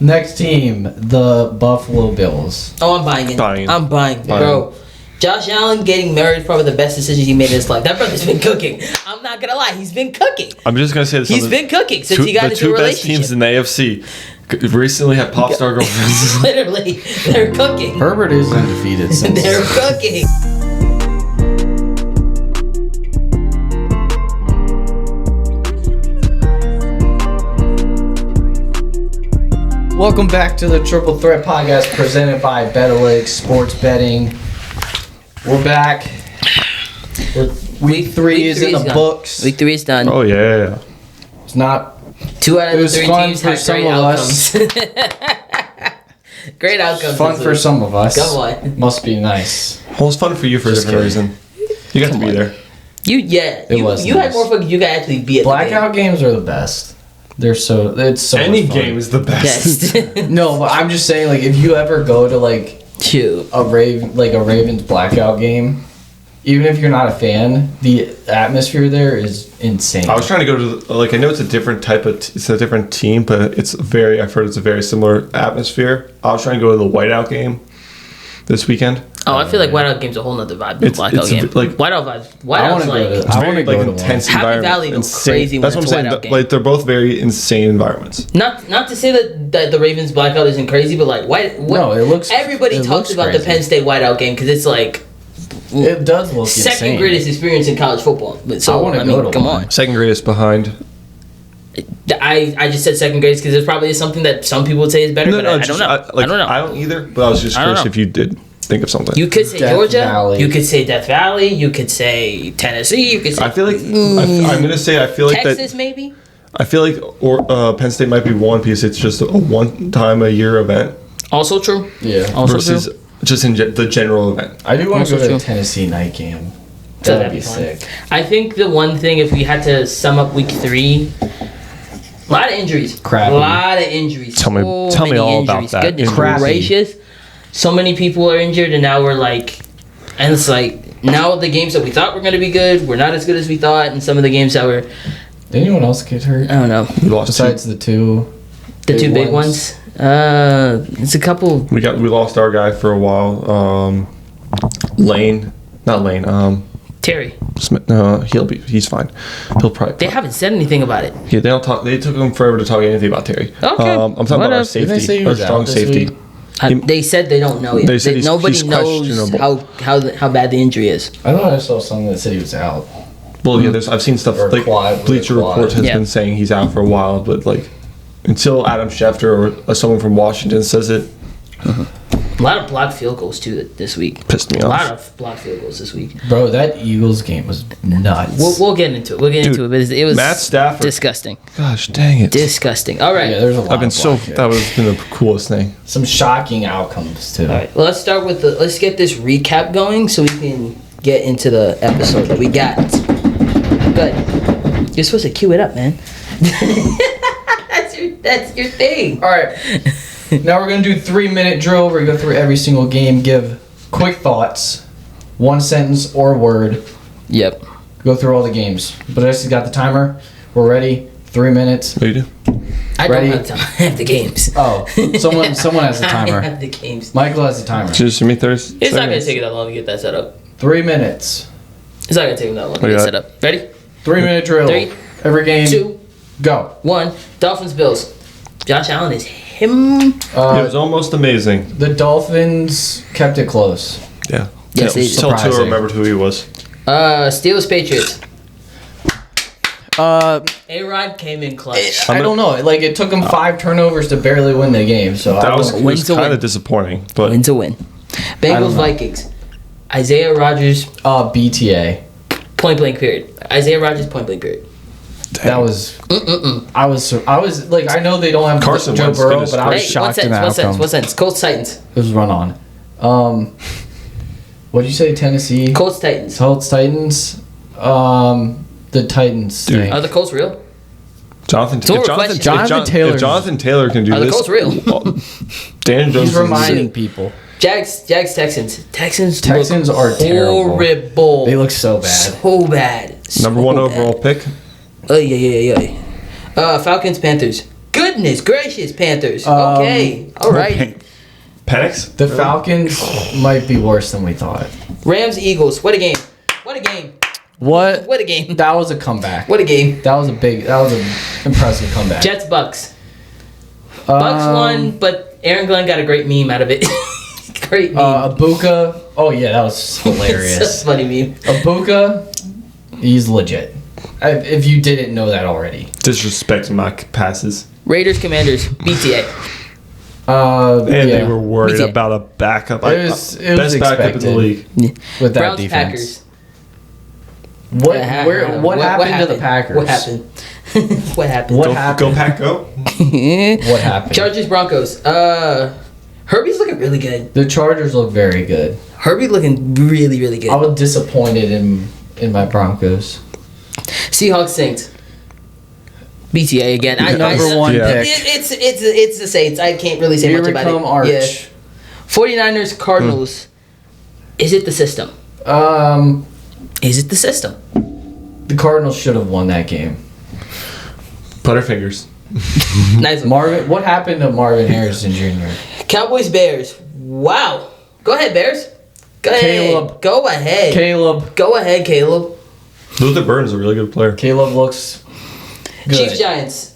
Next team, the Buffalo Bills. Oh, I'm buying it. I'm buying it. Bro. Josh Allen getting married, probably the best decision he made in his life. That brother's been cooking. I'm not gonna lie, he's been cooking. I'm just gonna say this. He's been cooking since he got into a relationship. The two best teams in the AFC recently had pop star girlfriends. Literally, they're cooking. Herbert is undefeated since. They're cooking. Welcome back to the Triple Threat Podcast presented by Betterlake Sports Betting. We're back. Week three is in the books. Week 3 is done. Oh yeah. It's not. 2 out of the 3 teams had great outcomes. Great outcomes. Fun for some of us. Come on. Must be nice. Well, it's fun for you for a different reason. You got to be there. You was you nice. had more fun. You got actually be at Blackout games are the best. It's so Any much fun. game is the best. Yes. No, but I'm just saying, like, if you ever go to like a Ravens blackout game, even if you're not a fan, the atmosphere there is insane. I was trying to go to I know it's a different type of it's a different team, but I've heard it's a very similar atmosphere. I was trying to go to the whiteout game this weekend. Oh, I feel like whiteout game's a whole nother vibe than blackout game. Whiteout vibes. Whiteout's like It's very intense Happy environment. Valley goes Insane. crazy when That's what it's I'm a saying. whiteout game. Like they're both very insane environments. Not to say that the Ravens blackout isn't crazy, but like No, it looks. Everybody talks about the Penn State whiteout game because it's like it does look second insane. greatest experience in college football. But so I want to mean, go to come one. on. Second greatest behind. I just said second greatest because there's probably something that some people would say is better, but I don't know. I don't know. I don't either, but I was just curious if you did think of something. You could say Death Georgia. Valley. You could say Death Valley. You could say Tennessee. You could say I feel like I'm gonna say I feel like Texas, that. maybe. I feel like Penn State might be one because it's just a one time a year event. Also true. Yeah. Also versus true. just in the general event. I do want to Also go to true. the Tennessee night game. So That'd be fun. sick. I think the one thing, if we had to sum up week 3, a lot of injuries. Crappy. A lot of injuries. Tell me many all about injuries. that. Goodness Crappy. gracious. So many people are injured, and now we're like, and it's like, now the games that we thought were going to be good, were not as good as we thought, and some of the games that were, Did anyone else get hurt? I don't know, We lost Besides the two. the two big ones. It's a couple. We lost our guy for a while. Not Lane. Terry. Smith. No, he's fine. He'll probably. They haven't said anything about it. Yeah, they don't talk. They took him forever to talk anything about Terry. Okay. I'm talking about Whatever. our Didn't they say safety, he our was strong out this safety. week? They said they don't know yet. They said Nobody he's knows questionable. how bad the injury is. I thought I saw something that said he was out. Well, yeah, I've seen stuff Or like quad, Bleacher quad. Report has Yeah. been saying he's out for a while, but like until Adam Schefter or someone from Washington says it, A lot of blocked field goals too this week. pissed me A off. lot of blocked field goals this week. Bro, that Eagles game was nuts. We'll get into it. But it was Matt Stafford. disgusting. Gosh, dang it! Disgusting. All right. Yeah, there's a lot I've been of so. block That hits. was been the coolest thing. Some shocking outcomes, too. All right. Well, let's start with let's get this recap going so we can get into the episode that we got. Good. You're supposed to cue it up, man. That's your thing. All right. Now we're going to do 3-minute drill. We're going to go through every single game, give quick thoughts, one sentence or word. Yep. Go through all the games. But I just got the timer. We're ready. 3 minutes. What do you do? I Ready? don't have time. I have the games. Oh, someone has the I timer. have the games. Michael has the timer. Just give me 30 It's not gonna seconds. take you that long to get that set up. 3 minutes. It's not gonna take you that long to What do get you set up. Ready? 3-minute drill. 3, Every game. 2, Go. 1. Dolphins Bills. Josh Allen is him. It was almost amazing. The Dolphins kept it close. Yeah. Yes, they- Till Tua surprising. remembered who he was. Steelers Patriots. A-Rod came in clutch. I don't know. Like, it took them 5 turnovers to barely win the game. So I That don't was, know. it Win was to kind win. of disappointing, but Win to win. Bengals Vikings. Isaiah Rodgers BTA. point blank period. Isaiah Rodgers point blank period. That was. I was like, I know they don't have Carson Joe Wentz Burrow, finished but I was Hey, shocked in the outcome. What sense? Colts Titans. It was run on. What did you say? Tennessee. Colts Titans. Colts Titans. The Titans. Dude. stink. Are the Colts real? Jonathan Taylor. If Jonathan Taylor can do Are the this, Colts real? Dan Jones He's is- reminding people. Jags Texans. Texans look are terrible. horrible. They look so bad. So bad. number So one bad. overall pick. Yeah. Falcons Panthers. Goodness gracious, Panthers. Okay. All right. Penix? The Falcons might be worse than we thought. Rams, Eagles. What a game. What a game. What? What a game. That was a comeback. What a game. That was an impressive comeback. Jets, Bucks. Bucks won, but Aaron Glenn got a great meme out of it. Great meme. Ibuka. Oh yeah, that was hilarious. It's a funny meme. Ibuka, he's legit. If you didn't know that already. Disrespect my passes. Raiders, Commanders. BTA. And yeah. they were worried Me too. about a backup. It was best backup in the expected. league. With that Browns, defense. Packers. What happened to the Packers? What happened? What happened? What Go, happened? go Pack, go. What happened? Chargers, Broncos. Herbie's looking really good. The Chargers look very good. Herbie looking really, really good. I was disappointed in my Broncos. Seahawks, Saints. BTA again. I know. Number one Yeah. pick. It's the Saints. I can't really say Here much we about come, it. Arch. Yeah. 49ers, Cardinals. Is it the system? Is it the system? The Cardinals should have won that game. Butterfingers. Nice one. What happened to Marvin Harrison Jr.? Cowboys, Bears. Wow. Go ahead, Bears. Go ahead. Caleb. Go ahead. Caleb. Go ahead, Caleb. Luther Burns is a really good player. Caleb looks good. Chiefs, Giants.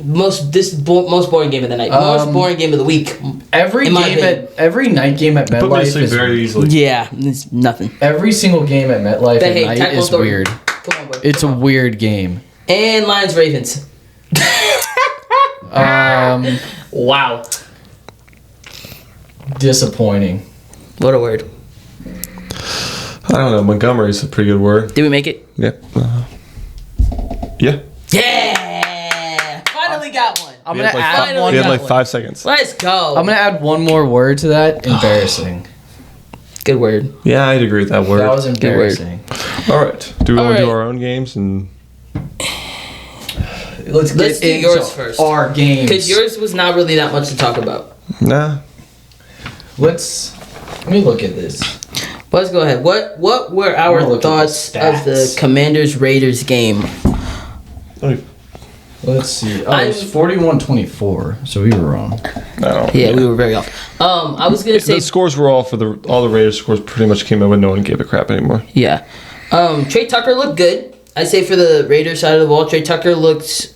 Most boring game of the night. Most boring game of the week. Every in my game opinion. every night game at Put me to MetLife sleep is very easily. Yeah, it's nothing. every single game at MetLife But at hey, night tackle is authority. weird. Come on, boy. It's a Come on. weird game. And Lions, Ravens. Wow. Disappointing. What a word. I don't know. Montgomery's a pretty good word. Did we make it? Yeah. Yeah. Yeah! Finally got one. I'm We gonna had like add five- finally one. We had got like one. 5 seconds. Let's go. I'm gonna add one more word to that. Embarrassing. Good word. Yeah, I'd agree with that word. That was word. embarrassing. All right. Do we All want to do right. our own games? And Let's Let's do into yours first. Our games. Because yours was not really that much to talk about. nah. Let me look at this. Let's go ahead. What were I'm our gonna look at the thoughts of the stats. Commanders-Raiders game? Let's see. Oh, it's 41-24. So we were wrong. No. Yeah, we were very off. I was gonna say The scores were all all the Raiders scores pretty much came out when no one gave a crap anymore. yeah. Trey Tucker looked good. I say for the Raiders side of the ball, Trey Tucker looked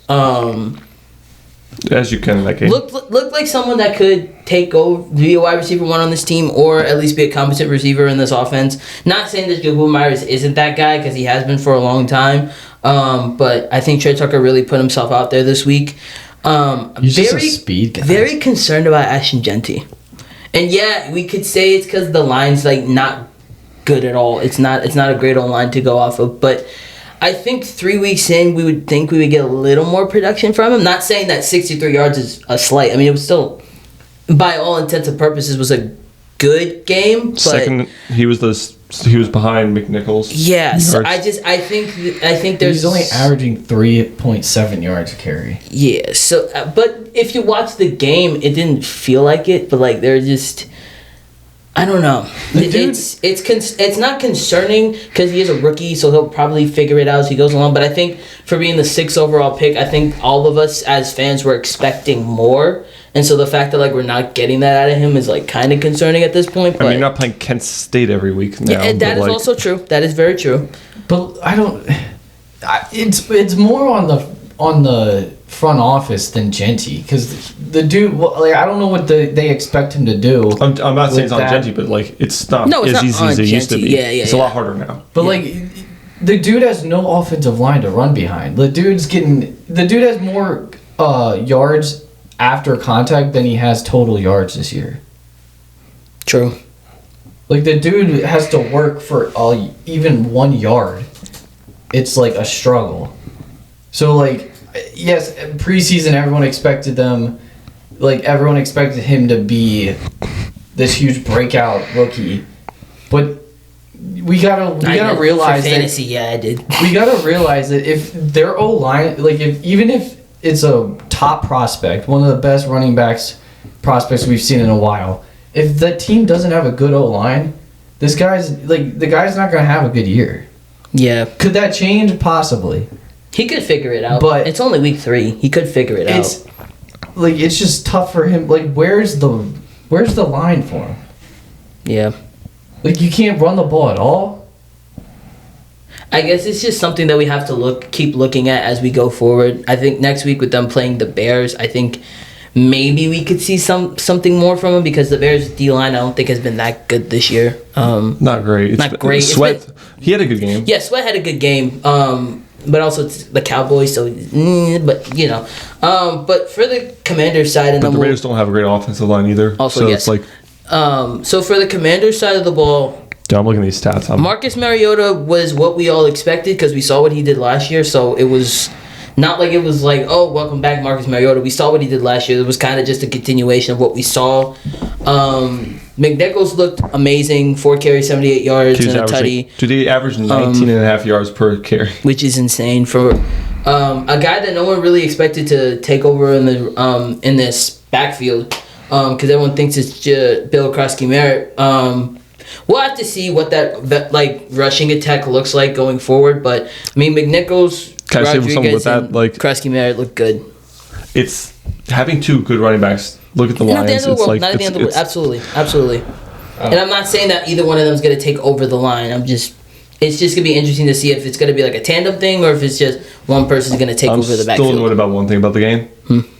As you can in that game. looked like someone that could take over, be a wide receiver one on this team, or at least be a competent receiver in this offense. Not saying that Jacoby Myers isn't that guy because he has been for a long time. But I think Trey Tucker really put himself out there this week. He's just a speed guy. Very concerned about Ashton Genty. And yeah, we could say it's because the line's like not good at all. It's not a great old line to go off of. But I think 3 weeks in, we would think we would get a little more production from him. Not saying that 63 yards is a slight. I mean, it was still, by all intents and purposes, was a good game. But Second, he was behind McNichols. yeah, so Yards. I think there's He's only averaging 3.7 yards a carry. Yeah, so but if you watch the game, it didn't feel like it, but like they're just, I don't know. It's not concerning because he is a rookie, so he'll probably figure it out as he goes along. But I think for being the 6th overall pick, I think all of us as fans were expecting more, and so the fact that like we're not getting that out of him is like kind of concerning at this point. But I mean, you're not playing Kent State every week now. yeah, and that but, is like, also true. That is very true. But it's more on the front office than Genty because the dude, like, I don't know what they expect him to do. I'm not saying it's with on that. Genty, but like it's not No, it's as not easy on as it used to Genty. be. Yeah, it's a lot harder now. But like, the dude has no offensive line to run behind. The dude has more yards after contact than he has total yards this year. True. Like, the dude has to work for even 1 yard. It's like a struggle. So like, yes, preseason everyone expected him to be this huge breakout rookie, but we gotta realize for fantasy. that Yeah, I did. we gotta realize that if their O line, like even if it's a top prospect, one of the best running backs prospects we've seen in a while, if the team doesn't have a good O line, the guy's not gonna have a good year. Yeah. Could that change? Possibly. He could figure it out. But- it's only week 3. He could figure it out. It's just tough for him. Like, where's the line for him? Yeah. Like, you can't run the ball at all. I guess it's just something that we have to keep looking at as we go forward. I think next week with them playing the Bears, I think maybe we could see something more from him because the Bears D-line I don't think has been that good this year. Not great. Not great. Sweat. He had a good game. Yeah, Sweat had a good game. But also it's the Cowboys, so but you know. But for the Commanders side, and But then the Raiders don't have a great offensive line either. Also, so yes. it's like, so for the Commanders side of the ball, yeah, I'm looking at these stats. Marcus Mariota was what we all expected because we saw what he did last year. So it was not like it was like, oh, welcome back, Marcus Mariota. We saw what he did last year. It was kind of just a continuation of what we saw. McNichols looked amazing. 4 carries, 78 yards, and a tutty. Dude, he averaged 19 and a half yards per carry. Which is insane for a guy that no one really expected to take over in the in this backfield because everyone thinks it's Bill Krosky-Merritt. We'll have to see what that like rushing attack looks like going forward. But I mean, McNichols, Can I say something Rodriguez, with that? and Like, Krosky-Merritt look good. it's having 2 good running backs. Look at the Not at the Lions. end of the It's world. like Not at the end of the world. it's- Absolutely. And I'm not saying that either one of them is going to take over the line. It's just going to be interesting to see if it's going to be like a tandem thing or if it's just one person's going to take I'm over the still backfield. annoyed about one thing about the game.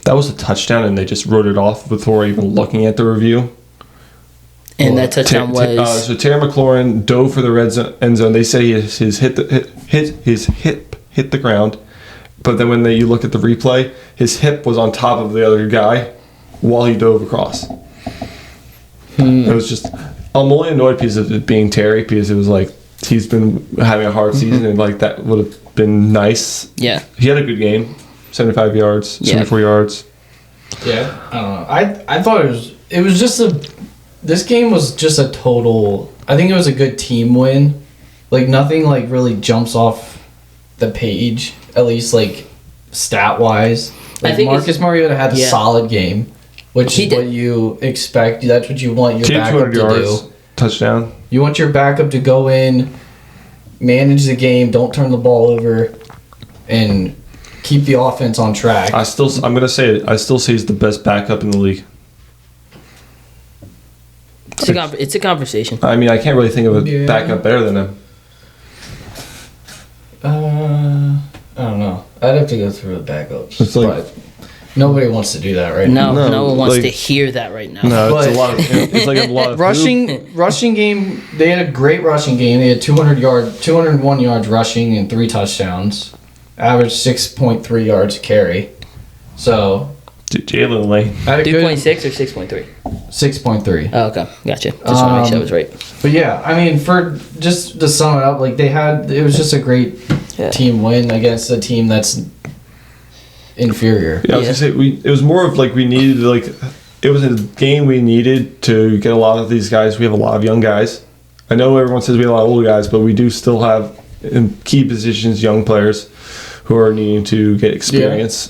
That was a touchdown, and they just wrote it off before even looking at the review. And that touchdown was so Terry McLaurin dove for the end zone. They say his hip hit the ground, but then when you look at the replay, his hip was on top of the other guy while he dove across. It was just, I'm only annoyed because of it being Terry, because it was like he's been having a hard season, and like that would have been nice. yeah. He had a good game, 75 yards, Yeah. 74 yards. Yeah, I don't know. I thought it was just this game was just a total. I think it was a good team win. Like nothing like really jumps off the page, at least like stat wise. I Like think Marcus Mariota had a yeah. solid game, which He is did. what you expect. That's what you want your He had backup 200 to yards, do. touchdown. You want your backup to go in, manage the game, don't turn the ball over, and keep the offense on track. I'm gonna say it. I still say he's the best backup in the league. It's a conversation. I mean, I can't really think of a Yeah. backup better than him. I don't know. I'd have to go through the backups. It's like- but nobody wants to do that right now. No one wants like- to hear that right now. No, it's But- a lot. It's like a lot of Rushing game. They had a great rushing game. They had 201 yards rushing and 3 touchdowns. Average 6.3 yards a carry. So Jalen Lane. had a good 2.6 or 6.3? 6.3. Oh, okay. Gotcha. Just want to make sure I was right. But yeah, I mean, for just to sum it up, like it was just a great Yeah. team win against a team that's inferior. Yeah, I was Yeah. gonna say it was more of like we needed it was a game we needed to get a lot of these guys. We have a lot of young guys. I know everyone says we have a lot of old guys, but we do still have in key positions young players who are needing to get experience.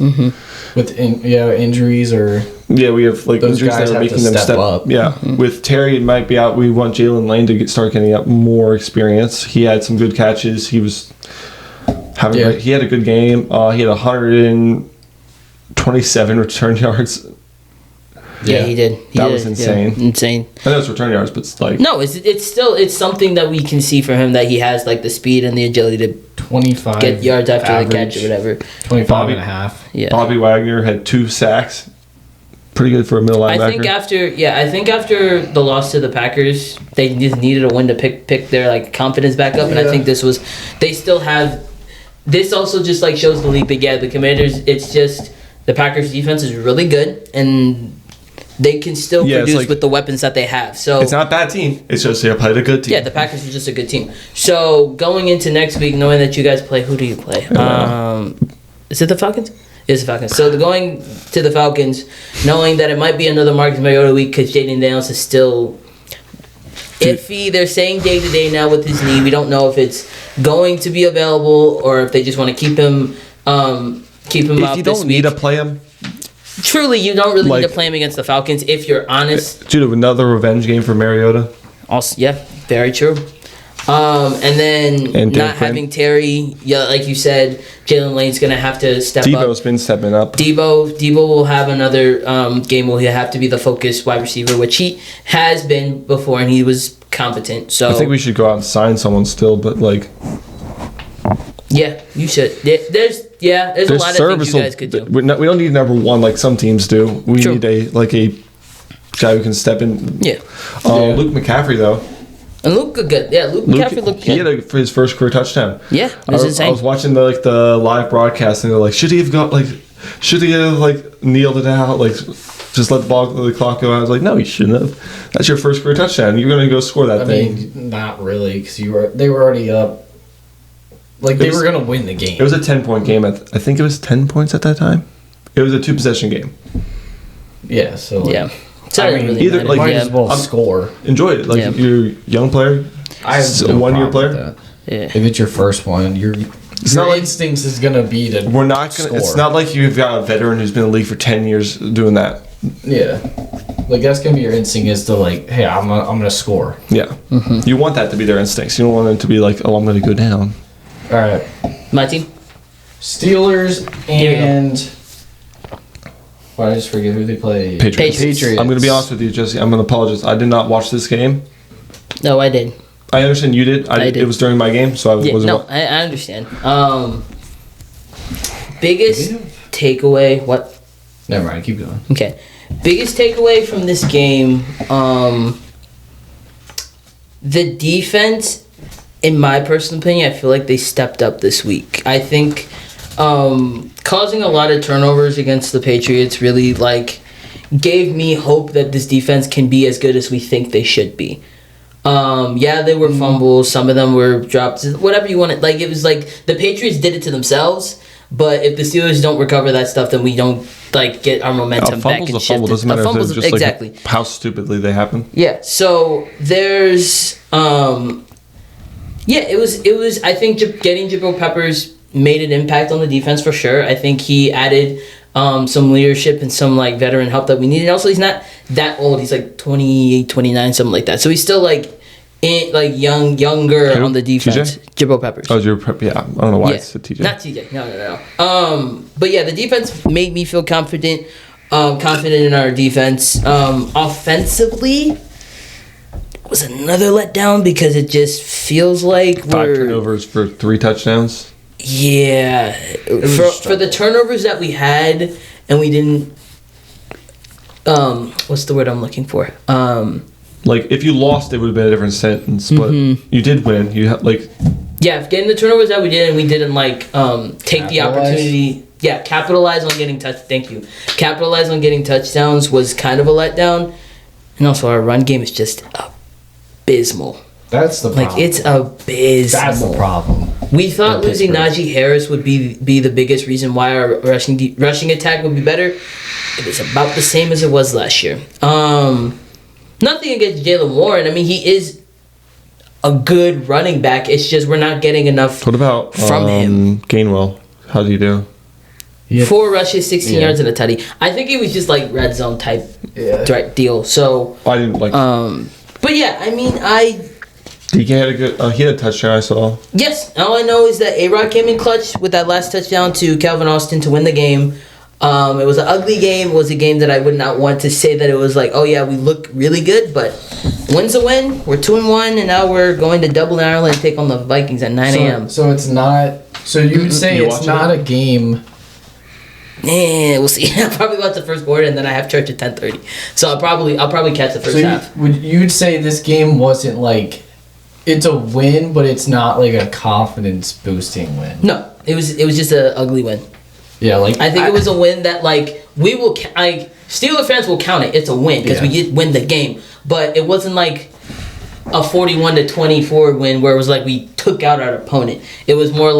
With injuries or Yeah, we have like Those injuries guys that are have to making them step step up. Yeah, with Terry, it might be out. We want Jalen Lane to start getting up more experience. He had some good catches. He was having. Yeah. He had a good game. He had 127 return yards. Yeah, he did. That was insane. Yeah, insane. I know it's return yards, but it's like No, it's still something that we can see from him that he has like the speed and the agility to 25 get yards after average, the catch or whatever. 25 Bobby- and a half. Yeah. Bobby Wagner had 2 sacks. Pretty good for a middle linebacker. I think after the loss to the Packers, they just needed a win to pick their like confidence back up, and I Yeah. think they still have. This also just like shows the league that the Commanders. It's just the Packers defense is really good, and they can still Yeah, it's produce like- with the weapons that they have. So It's not a bad team. It's just they played a good team. yeah, the Packers are just a good team. So going into next week, knowing that you guys play, who do you play? Is it the Falcons? It's the Falcons. So going to the Falcons, knowing that it might be another Marcus Mariota week because Jaden Daniels is still iffy. They're saying day to day now with his knee. We don't know if it's going to be available or if they just want to keep him out If you this don't week. need to play him, Truly, you don't really need to Like- play him against the Falcons if you're honest. dude, another revenge game for Mariota. Also, yeah, very true. And then And not Quinn. having Terry, yeah, like you said, Jalen Lane's gonna have to step up. Debo's been stepping up. Debo will have another game where he'll have to be the focus wide receiver, which he has been before, and he was competent. So I think we should go out and sign someone still, but like yeah, you should. There's a lot of things you guys could do. We don't need number one like some teams do. We True. need a guy who can step in. Yeah, Luke McCaffrey though. and Luke looked good. Yeah, Luke McCaffrey looked He good. had his first career touchdown. Yeah, it was insane. I was watching the live broadcast and they're like, should he have kneeled it out, like just let the clock go out? I was like, no, he shouldn't have. That's your first career touchdown. You're gonna go score that I thing. mean, not really, because they were already up. Like, they were going to win the game. It was a 10-point game. I think it was 10 points at that time. It was a 2-possession game. Yeah, so. Like, Yeah. So I it mean, really either, mattered. like, might yeah. as well I'm- score. Enjoy it. Like, Yeah. you're a young player. I have a no one-year problem player. with that. Yeah. If it's your first one, your not like- instincts is going to be to We're not gonna. score. It's not like you've got a veteran who's been in the league for 10 years doing that. Yeah. Like, that's going to be your instinct is to, like, hey, I'm gonna score. Yeah. You want that to be their instincts. You don't want them to be like, oh, I'm going to go down. All right. My team. Steelers and. Why did I just forget who they play? Patriots. Patriots. I'm going to be honest with you, Jesse. I'm going to apologize. I did not watch this game. No, I did. I understand you did. I did. It was during my game, so I Yeah, wasn't. no, I understand. Biggest takeaway. What? Never mind, keep going. Okay. Biggest takeaway from this game. The defense, in my personal opinion, I feel like they stepped up this week. I think causing a lot of turnovers against the Patriots really gave me hope that this defense can be as good as we think they should be. Yeah, they were fumbles. Some of them were drops. Whatever you want to, it was like the Patriots did it to themselves. But if the Steelers don't recover that stuff, then we don't get our momentum back and a shift. fumble. Doesn't matter if it's just exactly. like how stupidly they happen. Yeah. So there's it was I think getting Jabril Peppers made an impact on the defense for sure. I think he added some leadership and some veteran help that we needed. Also, he's not that old. He's 28, 29, something like that. So he's still younger Who? on the defense. TJ? Jabril Peppers. Oh, your prep. Yeah, I don't know why I said TJ. Not TJ. No. But yeah, the defense made me feel confident in our defense. Offensively, it was another letdown because it just feels like 5 we're turnovers for 3 touchdowns. yeah for the turnovers that we had and we didn't. What's the word I'm looking for? If you lost, it would have been a different sentence. But you did win. You had Yeah, getting the turnovers that we did, and we didn't take the opportunity. Yeah, capitalize on getting Thank you. Capitalize on getting touchdowns was kind of a letdown, and also our run game is just abysmal. That's the problem. It's abysmal. That's the problem. We thought In losing Pittsburgh. Najee Harris would be the biggest reason why our rushing attack would be better. It was about the same as it was last year. Nothing against Jalen Warren. I mean, he is a good running back. It's just we're not getting enough What about from him. Gainwell? How do you do? 4 rushes, 16 Yeah. yards, and a tutty. I think it was just red zone type Yeah. direct deal. So, I didn't like. but yeah, I mean, DK had a good. He had a touchdown. I saw. yes, all I know is that A-Rod came in clutch with that last touchdown to Calvin Austin to win the game. It was an ugly game. It was a game that I would not want to say that it was oh yeah, we look really good, but win's a win. We're 2-1, and now we're going to Dublin, Ireland, and take on the Vikings at 9 a.m. So it's not. So you would say You it's watching not it? a game. We'll see. I'll probably watch the first quarter, and then I have church at 10:30. So I'll probably catch the first So half. you'd say this game wasn't it's a win, but it's not a confidence boosting win. No, it was just an ugly win. Yeah, I think it was a win that we will Steeler fans will count it. It's a win because we did win the game, but it wasn't a 41-24 win where it was we took out our opponent. It was more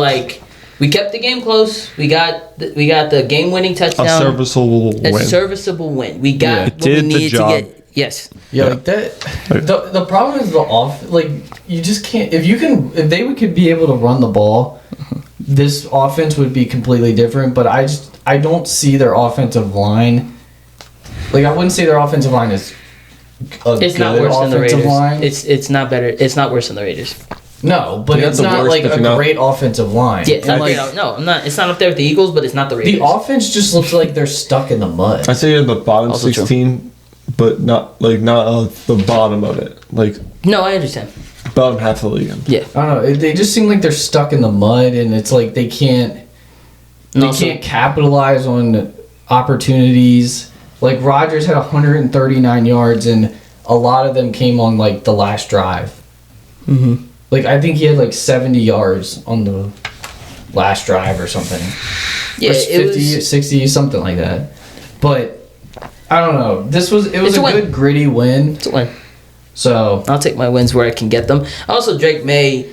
we kept the game close. We got the game-winning touchdown. A serviceable A win. serviceable win. We got Yeah. what Did we the needed job. to get. Yes. Yeah, that. The problem is the off. You just can't. If they could be able to run the ball, this offense would be completely different. But I don't see their offensive line. I wouldn't say their offensive line is. It's not worse than the offensive Raiders. line. It's not better. It's not worse than the Raiders. No, but You're it's not the not worst like if a you're not- great offensive line. Yeah, And, like, no, I'm not. It's not up there with the Eagles, but it's not the Raiders. the offense just looks like they're stuck in the mud. I say you're in the bottom Also true. 16, but not the bottom of it. Like No, I understand. bottom half of the league. Yeah. I don't know. They just seem like they're stuck in the mud, and it's like they can't capitalize on opportunities. Like Rodgers had 139 yards, and a lot of them came on like the last drive. Mm-hmm. Like I think he had like 70 yards on the last drive or something. Yeah, Or it 50, was. 60, something like that. But I don't know. It was It's a a win. good gritty win. It's a win. So I'll take my wins where I can get them. Also, Drake May.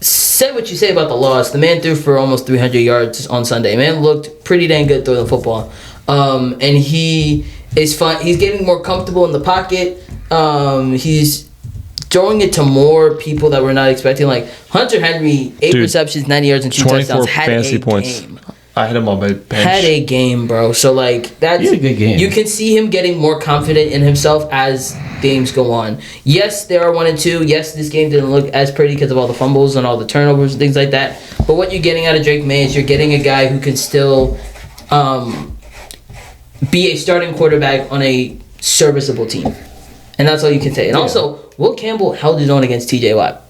Say what you say about the loss. The man threw for almost 300 yards on Sunday. Man looked pretty dang good throwing the football. And he is fun. He's getting more comfortable in the pocket. He's throwing it to more people that we're not expecting. Like Hunter Henry, 8 Dude, receptions, 90 yards, and 2 24 touchdowns. Had fantasy a points. game. I had him on my bench. Had a game, bro. So like that's He had a good game. You can see him getting more confident in himself as games go on. Yes, there are 1 and 2. Yes, this game didn't look as pretty because of all the fumbles and all the turnovers and things like that. But what you're getting out of Drake May is you're getting a guy who can still be a starting quarterback on a serviceable team, and that's all you can say. And also, Will Campbell held his own against T.J. Watt.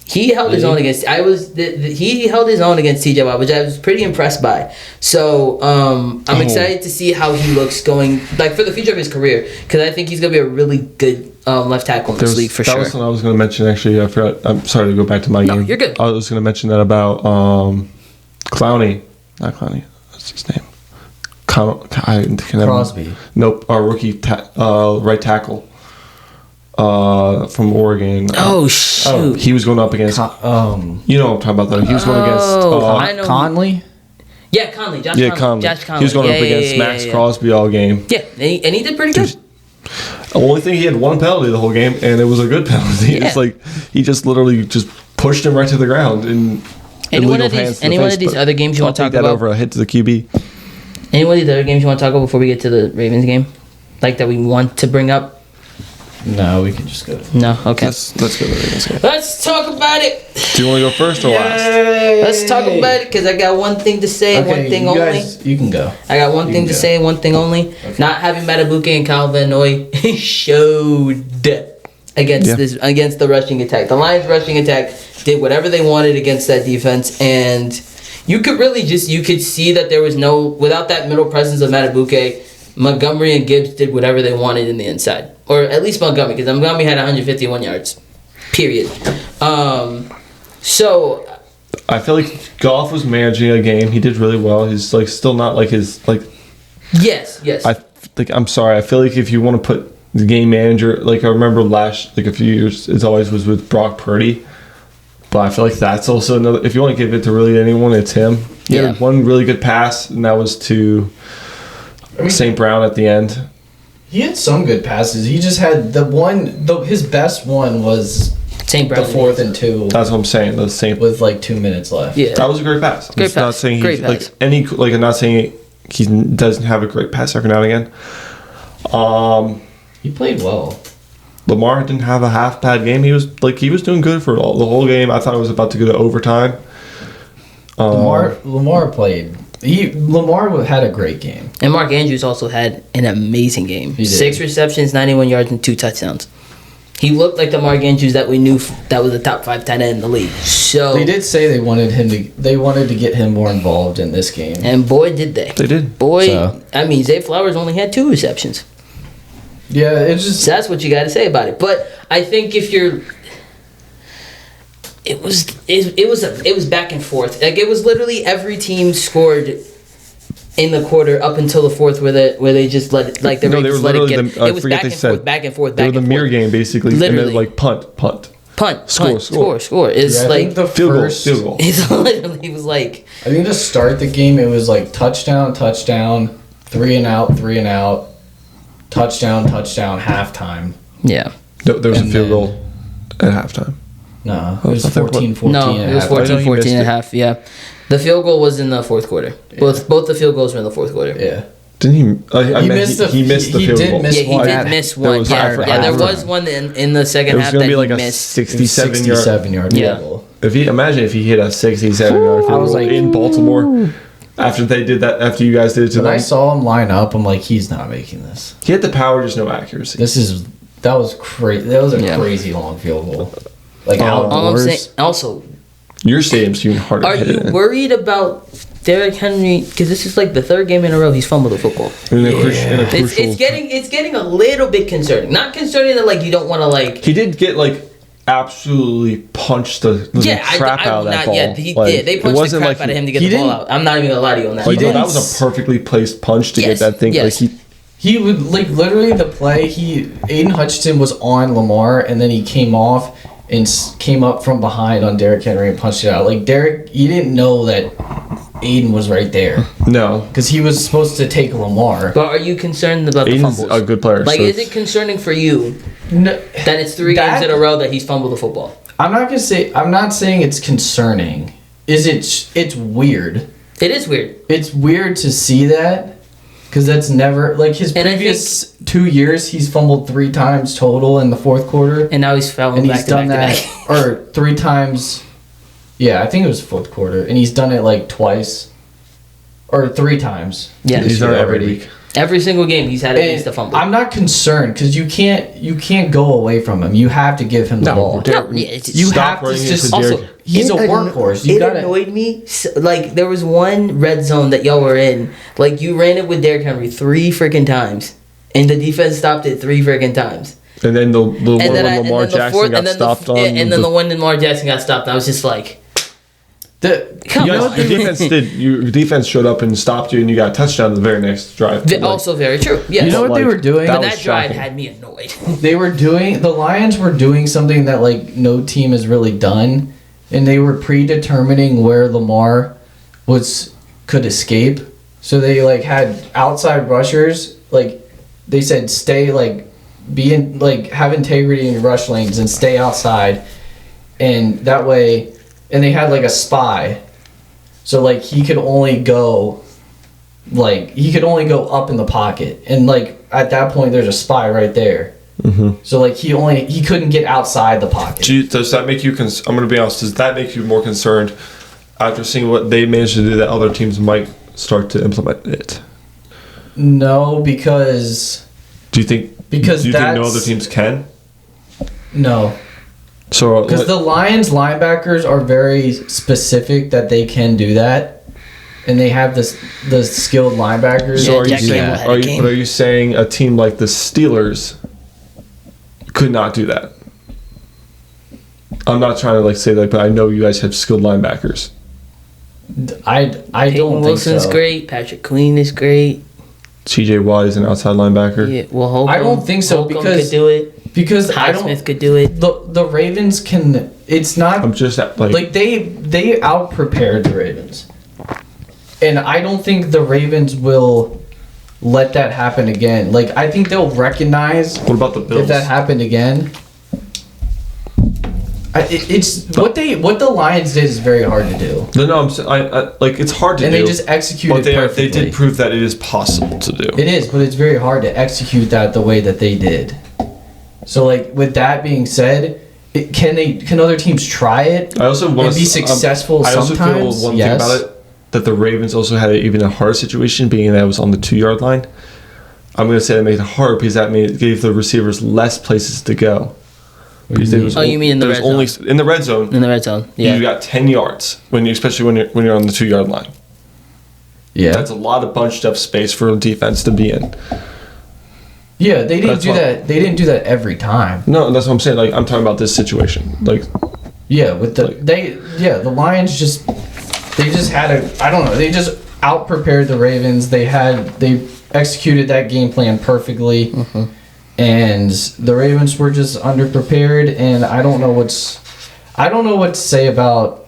He held his own against. He held his own against T.J. Watt, which I was pretty impressed by. So I'm excited to see how he looks going, like for the future of his career, because I think he's gonna be a really good left tackle in this league for that sure. was something I was going to mention. Actually, I forgot. I'm sorry to go back to my No, game. you're good. I was going to mention that about Clowney. Not Clowney. What's his name? Crosby. Nope. Our rookie right tackle from Oregon. Oh shoot! He was going up against. You know what I'm talking about, though. He was going against. I know. Conley. Yeah, Conley. Josh Yeah, Conley. Conley. Josh Conley. He was going Yeah, up against yeah, Max yeah. Crosby all game. Yeah, and he did pretty good. The only thing, he had one penalty the whole game, and it was a good penalty. Yeah. It's like he just literally just pushed him right to the ground in Any one illegal of these- hands to the any one face, of these but other games you I'll wanna talk take that about? over a hit to the QB. Any one of the other games you want to talk about before we get to the Ravens game? Like that we want to bring up? No, we can just go. No? Okay. Let's go to the Ravens game. Let's talk about it. Do you want to go first or last? Let's talk about it because I got one thing to say and one thing you only. guys, you can go. I got one You thing can to go. say and one thing only. Not having Matabuke and Kyle Van Noy showed against the rushing attack. The Lions' rushing attack did whatever they wanted against that defense, and you could see that there was without that middle presence of Matabuke, Montgomery and Gibbs did whatever they wanted in the inside, or at least Montgomery, because Montgomery had 151 yards, period. So I feel like Goff was managing a game. He did really well. He's like still not like his like. yes. I'm sorry. I feel like if you want to put the game manager, like I remember a few years, it always was with Brock Purdy. But I feel like that's also another. If you want to give it to really anyone, it's him. He had one really good pass, and that was to St. Brown at the end. He had some good passes. He just had his best one was St. Brown. the 4th and 2 That's what I'm saying. The same. with like 2 minutes left. Yeah. That was a great pass. I'm Great just not pass. saying Great he pass. I'm not saying he doesn't have a great pass every now and again. He played well. Lamar didn't have a half bad game. He was doing good for the whole game. I thought it was about to go to overtime. Lamar played. Lamar had a great game. And Mark Andrews also had an amazing game. He did. 6 receptions, 91 yards, and 2 touchdowns. He looked like the Mark Andrews that we knew that was a top 5 tight end in the league. So They did say they wanted to get him more involved in this game. and boy did they. They did. Boy, So. I mean, Zay Flowers only had 2 receptions. Yeah, it's just So that's what you got to say about it. But I think if you're, it was back and forth. Like it was literally every team scored in the quarter up until the 4th, where they just let it, like they No, they just were let it literally get. the- I It was forget back they and said. forth, back and forth, They back were and the mirror forth. game basically, Literally. and then like punt. Punt, Score. It's Yeah, I like think the Field goal. first. Field goal. it's literally was like I think to start the game, it was like touchdown, 3 and out, touchdown, halftime. yeah. No, there was a And field then- goal at halftime. No, Oh, it was I thought- 14-14. No, at it was halftime. 14, I know you 14 and a missed it. half. Yeah, the field goal was in the 4th quarter. Both the field goals were in the 4th quarter. Yeah. Didn't he? I He meant missed the- he missed the he field did goal. miss Yeah, he one. did miss There one. was Yeah, half- yeah, there half was time. one in the second It was half going that to be like he a missed. 67 yard. 67-yard Yeah. goal. Imagine if he hit a 67-yard I field was goal like, in Baltimore after they did that. After you guys did it to When I them, saw him line up, I'm like, he's not making this. he had the power, just no accuracy. That was crazy. That was a Yeah. crazy long field goal. Like All I'm outdoors. saying, also, Your stadium's even harder. are to hit you it in. worried about Derrick Henry? Because this is like the third game in a row he's fumbled the football. In a crucial- It's getting a little bit concerning. Not concerning that like you don't want to like. He did get like absolutely punched the crap out of that ball. Yeah, he Like, did. They it punched the wasn't crap like out of him to he get the ball didn't- out. I'm not even gonna lie to you on that. Like, no, didn't that was a perfectly placed punch to Yes, get that thing. yes. Like He would like literally the play. Aiden Hutchinson was on Lamar, and then he came off and came up from behind on Derrick Henry and punched it out. Like Derrick, he didn't know that Aiden was right there no, because he was supposed to take Lamar. But are you concerned about the Aiden's fumbles? a good player. Like, so is it concerning for you No, that it's 3 That- games in a row that he's fumbled the football? I'm not saying it's concerning. It's weird. It is weird. It's weird to see that because that's never like his And I previous 2 years. He's fumbled 3 times total in the fourth quarter, And now he's fouling and back he's to done back that to back. or 3 times. Yeah, I think it was fourth quarter, and he's done it like twice or 3 times. Yeah. this he's done year it every already. week. Every single game he's had at least a And fumble. I'm not concerned because you can't go away from him. You have to give him the ball. No, yeah, it's- You Stop have to running just into also, Derrick. he's a it workhorse. You it gotta annoyed me. Like there was one red zone that y'all were in. Like you ran it with Derrick Henry 3 freaking times, and the defense stopped it 3 freaking times. And then the one when Lamar Jackson got stopped on. and then the one that Lamar Jackson got stopped. I was just like, come You know on. what the defense did? Your defense showed up and stopped you, and you got a touchdown the very next drive. Like, Also very true. Yes. You know what they were doing? but was that drive shocking. had me annoyed. The Lions were doing something that like no team has really done, and they were predetermining where Lamar could escape. So they like had outside rushers, like they said stay like have integrity in your rush lanes and stay outside, and that way, and they had like a spy, so like he could only go up in the pocket, and like at that point there's a spy right there. So like he couldn't get outside the pocket. Does that make you? I'm going to be honest. Does that make you more concerned after seeing what they managed to do that other teams might start to implement it? No, because Do you think? Because do you think no that's- other teams can? no, So because the Lions linebackers are very specific that they can do that, and they have the skilled linebackers. Yeah, So are you Jack saying? Campbell had a game. But are you saying a team like the Steelers could not do that? I'm not trying to like say that, but I know you guys have skilled linebackers. I Peyton don't Wilson's think so. great. Patrick Queen is great. T.J. Watt is an outside linebacker. Yeah, well, Holcomb, I don't think so, Holcomb because could do it. Because I Highsmith don't. could do it. The Ravens can. It's not I'm just like they out prepared the Ravens, and I don't think the Ravens will let that happen again. Like I think they'll recognize What about the Bills? if that happened again. It's what the Lions did is very hard to do, No, I like it's hard to and do. they just executed but they perfectly. did prove that it is possible to do. It is, but it's very hard to execute that the way that they did. So, like with that being said, can other teams try it? I also want and be successful I also sometimes? feel one Yes. thing about it that the Ravens also had even a harder situation, being that it was on the 2-yard line. I'm going to say that made it hard because that made it gave the receivers less places to go. Because there was You mean in the there was red only zone? in the red zone. In the red zone, yeah. You got 10 yards especially when you're on the 2-yard line. Yeah, That's a lot of bunched up space for a defense to be in. yeah. They didn't That's do what- that. They didn't do that every time. No, that's what I'm saying. Like I'm talking about this situation. Like Yeah, with the Lions just I don't know. They just out prepared the Ravens. They executed that game plan perfectly. Mm-hmm. And the Ravens were just underprepared, and I don't know what to say about.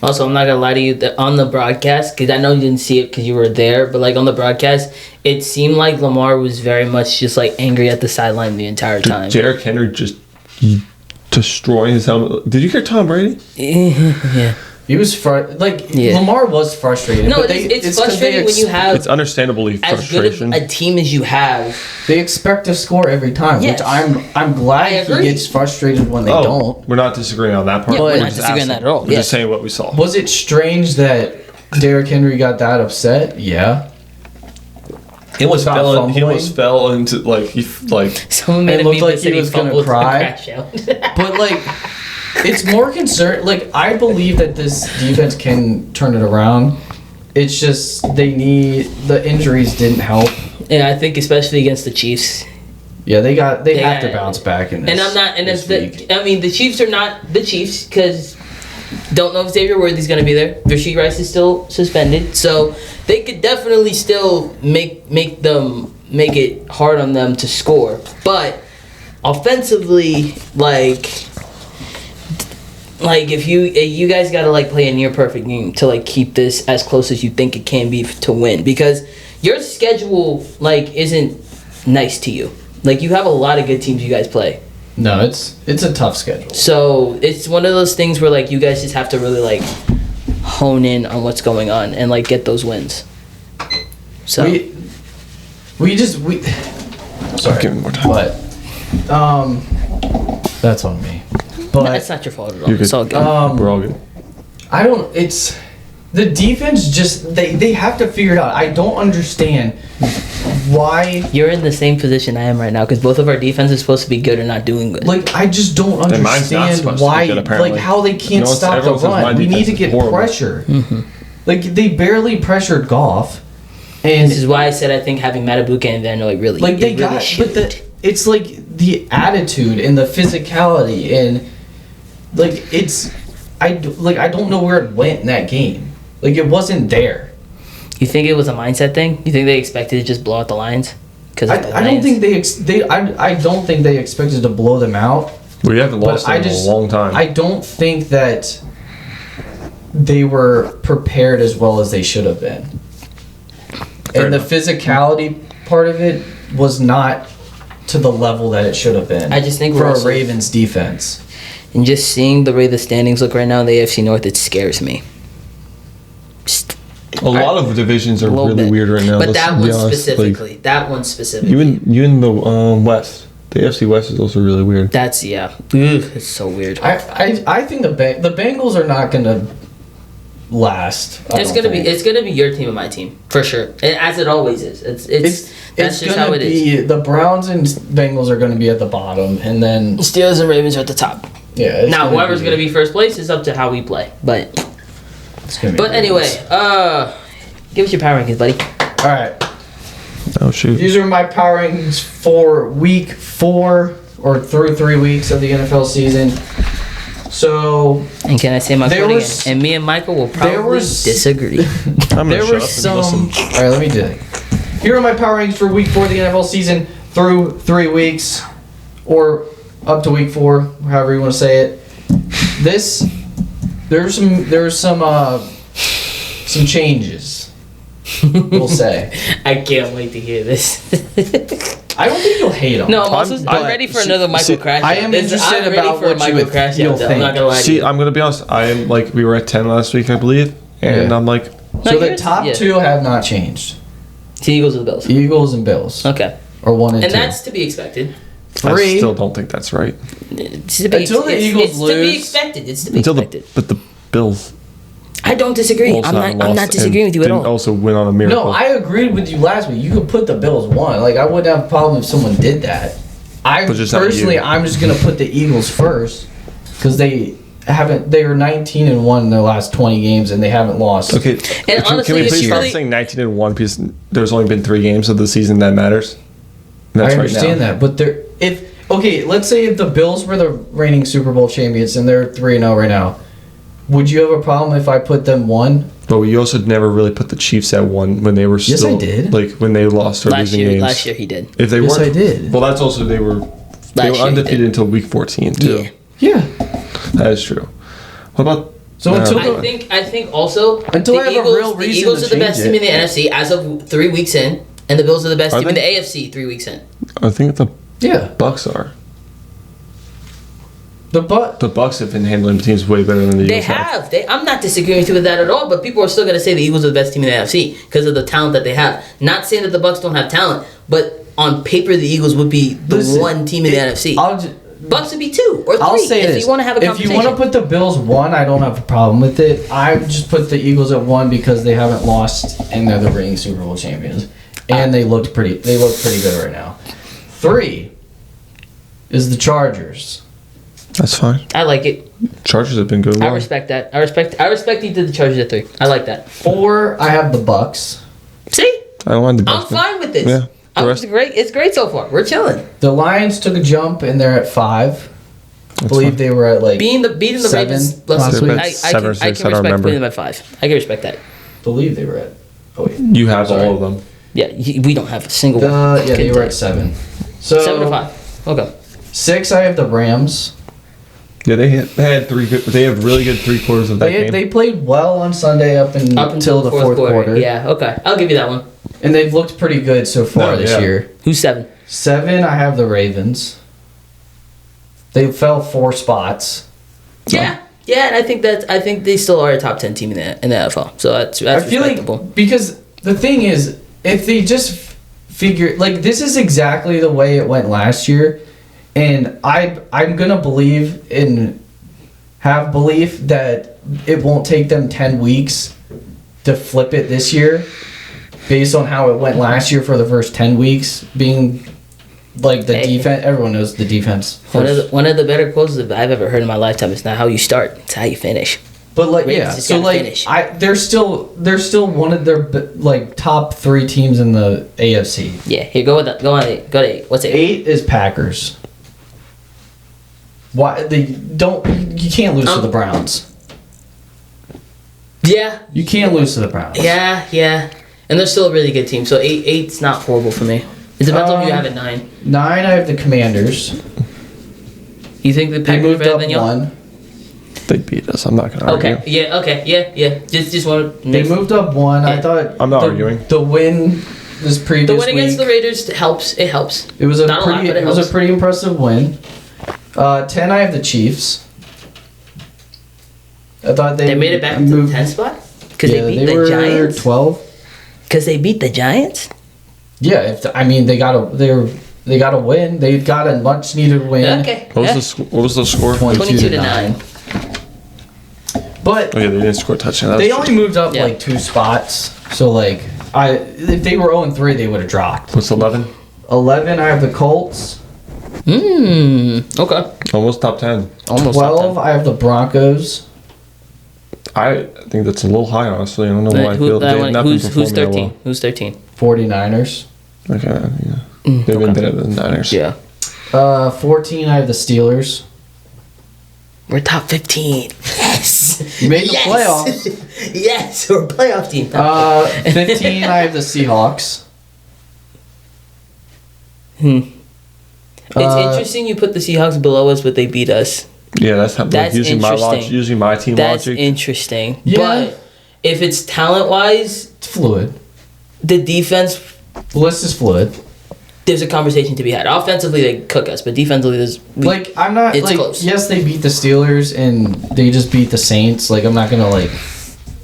Also, I'm not gonna lie to you. That on the broadcast, because I know you didn't see it because you were there, but like on the broadcast, it seemed like Lamar was very much just like angry at the sideline the entire time. Derrick Henry just destroying his helmet. Did you hear Tom Brady? yeah. He was Lamar was frustrated. No, but it's 'cause frustrating when you have It's understandably as good frustration. of a team as you have. They expect to score every time, Yes. which I'm glad I he agree. gets frustrated when they don't. We're not disagreeing on that part. Yeah, we're not just disagreeing on that at all. We're Yeah. just saying what we saw. Was it strange that Derrick Henry got that upset? Yeah. He almost Stop fell. fumbling. He almost fell into Someone made It a looked meme like that said he was gonna fumbled and cry. crashed out. But it's more concern. I believe that this defense can turn it around. It's just the injuries didn't help. Yeah, I think especially against the Chiefs. Yeah, they have Yeah. to bounce back in this. And I'm not. And this week. the Chiefs are not the Chiefs because don't know if Xavier Worthy's going to be there. Rasheed Rice is still suspended, so they could definitely still make it hard on them to score. But offensively, if you guys got to play a near perfect game to keep this as close as you think it can be to win, because your schedule isn't nice to you. You have a lot of good teams you guys play. No, it's a tough schedule. So it's one of those things where you guys just have to really hone in on what's going on and get those wins. So we sorry, Give me more time. but that's on me. But that's not your fault at all. You're good. It's all good. We're all good. I don't. It's the defense. Just they have to figure it out. I don't understand why. You're in the same position I am right now because both of our defense is supposed to be good or not doing good. I just don't And mine's not understand supposed to be why. good, apparently. How they can't No, stop the everyone says my run. We need defense to is get horrible. pressure. They barely pressured Goff, and This is why I said I think having Matabuke in there, really, they it really got. showed. But it's the attitude and the physicality and I don't know where it went in that game. It wasn't there. You think it was a mindset thing? You think they expected to just blow out the Lions? Because I don't think I don't think they expected to blow them out. We haven't lost But in a long time. I don't think that they were prepared as well as they should have been. Fair And enough. the physicality part of it was not to the level that it should have been. I just think for we're a also- Ravens defense. And just seeing the way the standings look right now in the AFC North, it scares me. Just a lot of divisions are a little really bit. weird right now. But let's that be one honest. specifically. That one specifically. You in the West. The AFC West is also really weird. That's Ugh, it's so weird. I think the Bengals are not gonna last. It's gonna be your team and my team for sure, as it always is. That's It's just gonna how it is. be the Browns and Bengals are gonna be at the bottom, and then Steelers and Ravens are at the top. yeah. Now whoever's gonna be first place is up to how we play. But anyway, give us your power rankings, buddy. all right. Oh shoot. These are my power rankings for week 4 or through 3 weeks of the NFL season. So And can I say my There quote again? was- And me and Michael will there probably was- disagree. I'm there gonna were shut up and some. listen. All right, let me do it. Here are my power rankings for week 4 of the NFL season through 3 weeks, or up to week 4, however you want to say it. There's some changes. We'll say. I can't wait to hear this. I don't think you'll hate them. No, I'm I'm- ready for another Michael see, crash. I am interested I'm ready about for a what you Michael would- crash you'll out there. I'm not think. gonna lie to See, you. I'm gonna be honest. I am we were at 10 last week, I believe, and Yeah. I'm like, So No, the yours- top yeah. 2 have not changed. The Eagles or the Bills. Eagles and Bills Okay, are 1 and 2. and that's to be expected. I 3. still don't think that's right. It's to be, Until the Eagles it's to lose- be expected. It's to be Until expected. but the Bills I don't disagree. also I'm haven't not lost disagreeing and with you at didn't all. also win on a miracle. No, I agreed with you last week. You could put the Bills 1. I wouldn't have a problem if someone did that. But just not Personally, you. I'm just gonna put the Eagles first because they are 19-1 in their last 20 games and they haven't lost. Okay, And honestly, can we it's please stop really- saying 19-1 because there's only been 3 games of the season that matters. And I that's understand that, but let's say if the Bills were the reigning Super Bowl champions and they're 3-0 right now, would you have a problem if I put them 1? But we also never really put the Chiefs at 1 when they were Yes, still I did. when they lost or losing games. Last year he did. If they Yes, weren't, I did. Well, that's also they were Last year he undefeated did. until week 14 too. Yeah. Yeah. That is true. What about So until I think also Until the I have a Eagles, real the reason Eagles to are the best change team it. in the NFC as of 3 weeks in, and the Bills are the best Are team in they? the AFC 3 weeks in. I think the yeah. Bucks are. The Bucks have been handling teams way better than the They Eagles have. I'm not disagreeing with that at all, but people are still going to say the Eagles are the best team in the NFC because of the talent that they have. Not saying that the Bucks don't have talent, but on paper, the Eagles would be the one team in the NFC. Bucks would be 2 or 3 I'll say if this. you want to have a conversation. If you want to put the Bills 1, I don't have a problem with it. I just put the Eagles at 1 because they haven't lost and they're the reigning Super Bowl champions, and they look pretty good right now. 3 is the Chargers. That's fine. I like it. Chargers have been good. I respect that. I respect you did the Chargers at 3. I like that. 4, I have the Bucks. See? I don't want the I'm Bucks. fine with this. Yeah. It's great. It's great so far. We're chilling. The Lions took a jump and they're at 5. I believe they were at beating the 7 Ravens. last week. I can respect putting them at 5. I can respect that. Believe they were at. Oh wait. You have Sorry. all of them. Yeah, we don't have a single one. Yeah, they were at 7. So 7 to 5. Okay. 6, I have the Rams. Yeah, they had 3 good. They have really good 3 quarters of that game. They played well on Sunday up until the fourth quarter. Yeah. Okay. I'll give you that one. And they've looked pretty good so far this year. Who's 7? 7, I have the Ravens. They fell 4 spots. Yeah. Yeah, and I think they still are a top 10 team in the NFL. So that's I feel respectable. like because the thing is, if they just figure this is exactly the way it went last year, and I'm gonna believe have belief that it won't take them 10 weeks to flip it this year, based on how it went last year for the first 10 weeks being. Like the defense, everyone knows the defense. One of the better quotes that I've ever heard in my lifetime is not how you start, it's how you finish. But Ravens yeah, just so gotta like finish. they're still one of their top 3 teams in the AFC. Yeah, here go on 8. Go to 8. What's 8? 8 is Packers. Why you can't lose to the Browns. Yeah. You can't lose to the Browns. Yeah. And they're still a really good team. So 8's not horrible for me. It depends on who you have at 9. 9, I have the Commanders. You think the They Packers are moved better up than y'all? 1. They beat us. I'm not gonna argue. Okay. Yeah. Just want to They moved up 1. I thought I'm not arguing. The win this previous the win against week, the Raiders helps. It helps. It was a Not a lot, but it was a helps. pretty impressive win. 10, I have the Chiefs. I thought They made it back to the 10th spot because Yeah, they beat they the were Giants. 12. Because they beat the Giants. Yeah, they got a win. They got a much needed win. Okay. What was the score? 22 to 9. But Oh yeah, they didn't score a touchdown. they only moved up Yeah. 2 spots. So if they were 0-3, they would have dropped. What's 11? 11, I have the Colts. Okay. Almost top 10. Almost. 12, I have the Broncos. I think that's a little high, honestly. I don't know why I feel they've not been Who's performing that 13? well. Who's 13? 49ers. Okay, yeah. They've been better than the Niners. Yeah. 14, I have the Steelers. We're top 15. Yes. You made the playoffs. Yes, we're a playoff team. 15, I have the Seahawks. It's interesting you put the Seahawks below us, but they beat us. Yeah, that's using my interesting. logic, using my team That's logic. interesting. Yeah. But if it's talent-wise, It's fluid. the defense, The list is fluid. there's a conversation to be had. Offensively, they cook us, but defensively, I'm not it's close. Yes, they beat the Steelers and they just beat the Saints. I'm not gonna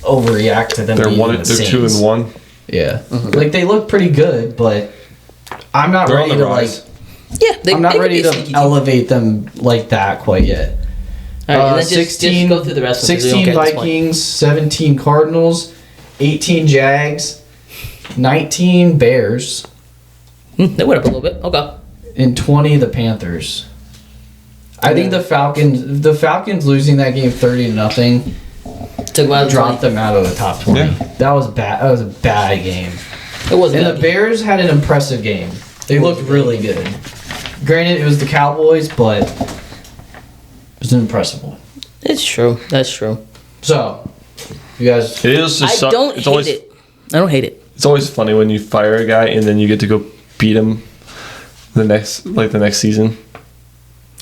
overreact to them. They're beating the They're Saints. 2-1. Yeah, they look pretty good, but I'm not They're on ready the to rise. yeah, I'm not could ready be a to sneaky team. elevate them like that quite yet. All right, and then 16, just go through the rest of them, 'cause we don't 16 care at this point. Vikings, 17 Cardinals, 18 Jags, 19 Bears, They went up a little bit. Okay. and 20 the Panthers. I think the Falcons losing that game 30-0 Took about dropped them out of the top 20. Yeah. That was bad. That was a bad game. It wasn't And the bad. Bears had an impressive game. They looked really good. Granted, it was the Cowboys, but it was an impressive one. It's true. That's true. So, you guys, It is. I don't hate it. I don't hate it. It's always funny when you fire a guy and then you get to go beat him the next season.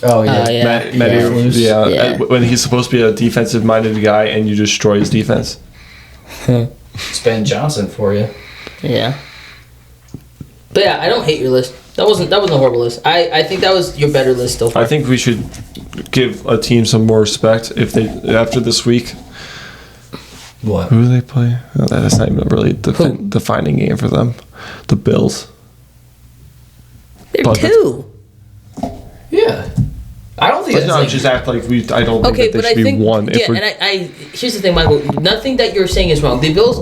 oh yeah, Yeah. Matty, Yeah. Yeah. when he's supposed to be a defensive-minded guy and you destroy his defense. it's Ben Johnson for you. Yeah. But yeah, I don't hate your list. That wasn't a horrible list. I think that was your better list so far. I think we should give a team some more respect if they after this week. What? Who do they play? Oh, that's not even really defining game for them. The Bills. They're But- 2. Yeah. I don't think Let's it's not like, just act like we. I don't think Okay, that but they I should think be one. If yeah, we're, and I here's the thing, Michael. Nothing that you're saying is wrong. The Bills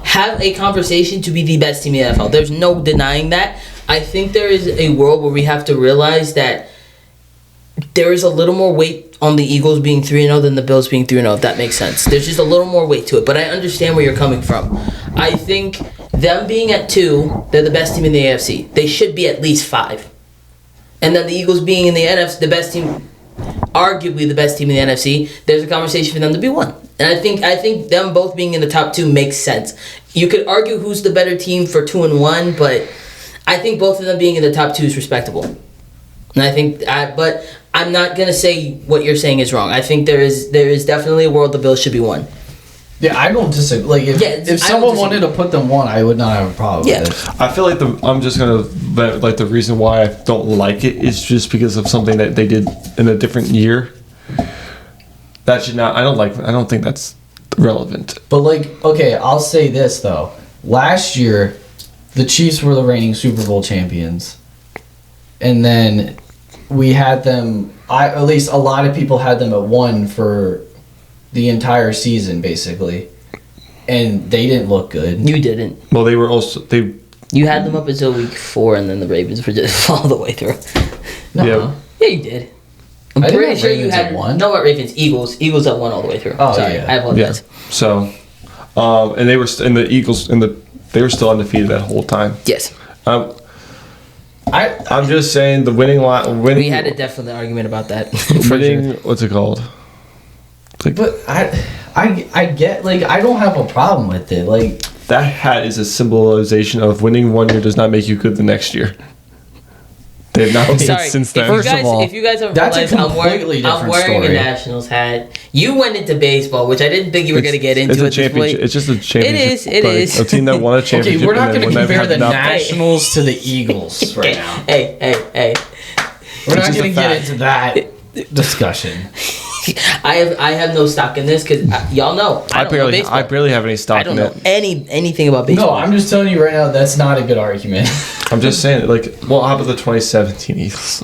have a conversation to be the best team in the NFL. There's no denying that. I think there is a world where we have to realize that there is a little more weight on the Eagles being 3-0 than the Bills being 3-0, if that makes sense. There's just a little more weight to it, but I understand where you're coming from. I think them being at 2, they're the best team in the AFC. They should be at least 5. And then the Eagles being in the NFC, the best team, arguably the best team in the NFC, there's a conversation for them to be 1. And I think them both being in the top 2 makes sense. You could argue who's the better team for 2 and 1, but I think both of them being in the top 2 is respectable. And I think, but I'm not gonna say what you're saying is wrong. I think there is definitely a world the Bills should be 1. yeah, I don't disagree. Like, if, Yeah, if I don't someone disagree. wanted to put them 1, I would not have a problem Yeah. with it. I feel like I'm just gonna bet, like the reason why I don't like it is just because of something that they did in a different year. That should not. I don't think that's relevant. But, like, okay, I'll say this, though. Last year, the Chiefs were the reigning Super Bowl champions. And then we had them, at least a lot of people had them at 1 for the entire season, basically. And they didn't look good. You didn't. Well, they were also they. You had them up until week 4, and then the Ravens were just all the way through. No. Yeah. Yeah, you did. I'm I didn't pretty have sure you Ravens had at 1. No, what Ravens? Eagles at 1 all the way through. Oh, Sorry, yeah. I apologize. So, and they were and the Eagles they were still undefeated that whole time. Yes, I'm just saying the winning we had a definite argument about that. For winning. sure. What's it called? But I get, like, I don't have a problem with it. Like, That hat is a symbolization of winning one year does not make you good the next year. They have not been Sorry, since if then. you First of guys, all, if you guys have that's a realized, I'm completely wearing different a story. Nationals hat. You went into baseball, which I didn't think you were going to get into It's a at this championship. point. It's just a championship. It like, is. A team that won a championship. okay, we're not and going to then when they compare have the nothing- Nationals to the Eagles right now. Hey. We're not just going a to get fact. into that discussion. I have no stock in this because y'all know I don't know baseball. I barely have any I stock don't in know it. anything about baseball. No, I'm just telling you right now, that's not a good argument. I'm just saying, like, well, how about the 2017 Eagles?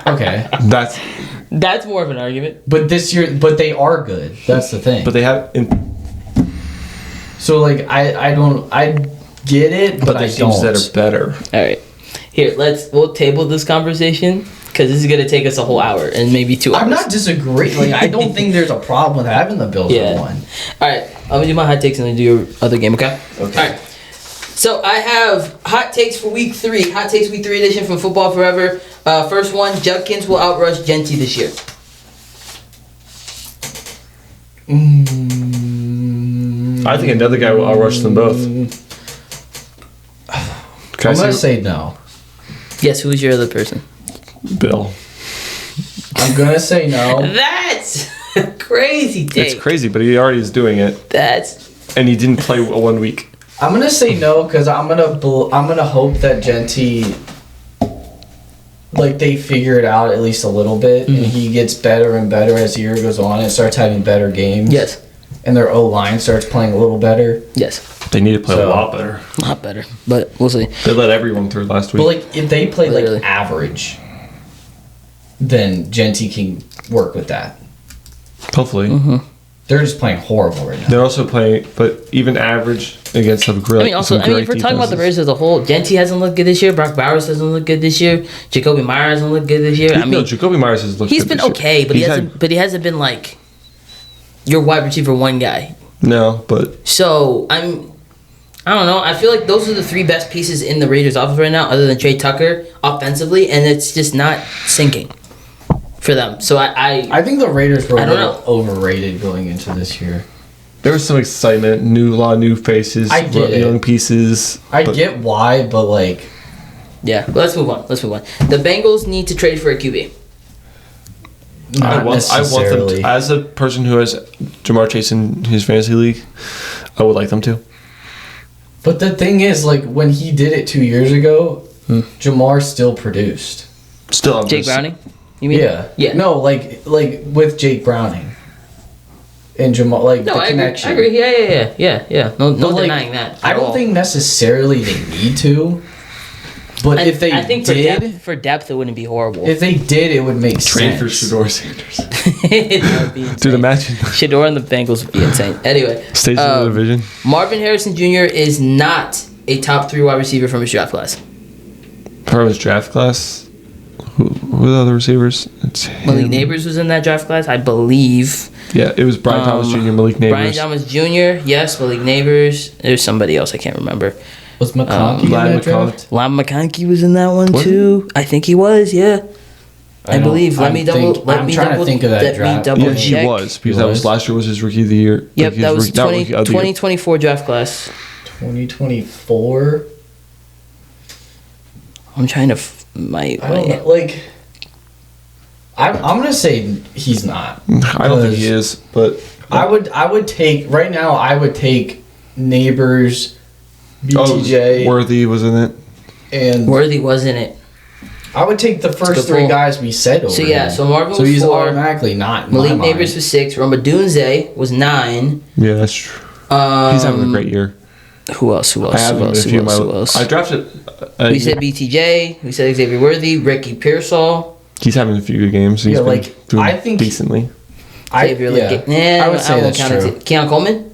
Okay. That's more of an argument. But this year, but they are good. That's the thing. But they have, So, like, I get it, but I there's don't. teams that are better. All right, here we'll table this conversation because this is gonna take us a whole hour and maybe 2 hours. I'm not disagreeing. Like, I don't think there's a problem with having the Bills Yeah. at 1. All right, I'm gonna do my hot takes and then do your other game. Okay. Okay. All right. So I have hot takes for week 3. Hot takes week 3 edition from Football Forever. First one: Judkins will outrush Genty this year. I think another guy will outrush them both. Can I'm I gonna say say no. Yes. Who's your other person? Bill? I'm gonna say no. That's a crazy take. It's crazy, but he already is doing it, That's and he didn't play 1 week. I'm gonna say no because I'm gonna hope that Genty, like, they figure it out at least a little bit, and he gets better and better as the year goes on and starts having better games. yes. And their O-line starts playing a little better. Yes. They need to play So- a lot better. A lot better, but we'll see. They let everyone through last week. But, like, if they play Literally. like average, then Genty can work with that. Hopefully. They're just playing horrible right now. They're also playing, but even average against some great. If we're talking about the Raiders as a whole, Genty hasn't looked good this year. Brock Bowers hasn't looked good this year. Jacoby Myers hasn't looked good this year. I mean, Jacoby Myers has looked. he's good been this year. okay, but He's he hasn't been like your wide receiver 1 guy. No, but So I don't know. I feel like those are the 3 best pieces in the Raiders' offense right now, other than Trey Tucker offensively, and it's just not sinking for them. So I think the Raiders were I a don't little overrated going into this year. there was some excitement, a lot of new faces, I get it. young pieces. I but get why, but, like, yeah. But let's move on. The Bengals need to trade for a QB. not I want them necessarily. to, as a person who has Jamar Chase in his fantasy league, I would like them to. But the thing is, like, when he did it 2 years ago, Jamar still produced. Still, I'm Jake just- Browning? You mean? Yeah. Yeah. No, like with Jake Browning. And Jamar, like, No, the I connection. agree. Yeah. No But, like, denying that. I at don't all. think necessarily they need to. But if they I think did, for depth, it wouldn't be horrible. if they did, it would make Trade sense. for Shador Sanders. That would be insane. Dude, imagine Shador and the Bengals would be insane. Anyway, stays in the division. Marvin Harrison Jr. is not a top 3 wide receiver from his draft class. From his draft class. Who are the other receivers? It's Malik him. Neighbors was in that draft class, I believe. Yeah, it was Brian Thomas Jr., Malik Brian Neighbors. Thomas Jr., yes, Malik Neighbors. There's somebody else I can't remember. Was McConkey in Vlad that draft? Lam McConkey was in that one Was too. I think he was, yeah. I don't- believe. Let I'm me double. think- Let I'm me trying double. to think of that let draft. me double Yeah, check. he was because He that was was? last year was his rookie of the year. Yep, Like, that his was rookie- not 20, rookie of the year. 2024 draft class. 2024. I'm trying to I don't know. Like, I'm gonna say he's not. I don't think he is, but I would take right now. I would take Neighbors, BTJ, Worthy was in it. and Worthy was in it. I would take the good first 3 pull. guys we said over. So, yeah, him. so Marvin So was he's 4. automatically not. In Malik my Neighbors mind. was 6. Romadunze was 9. Yeah, that's true. He's having a great year. Who else? I have him in a few of my. I drafted. We said BTJ. We said Xavier Worthy. Ricky Pearsall. He's having a few good games. He's Yeah, been like, doing I think- decently. Xavier I would say that's true. Keon Coleman.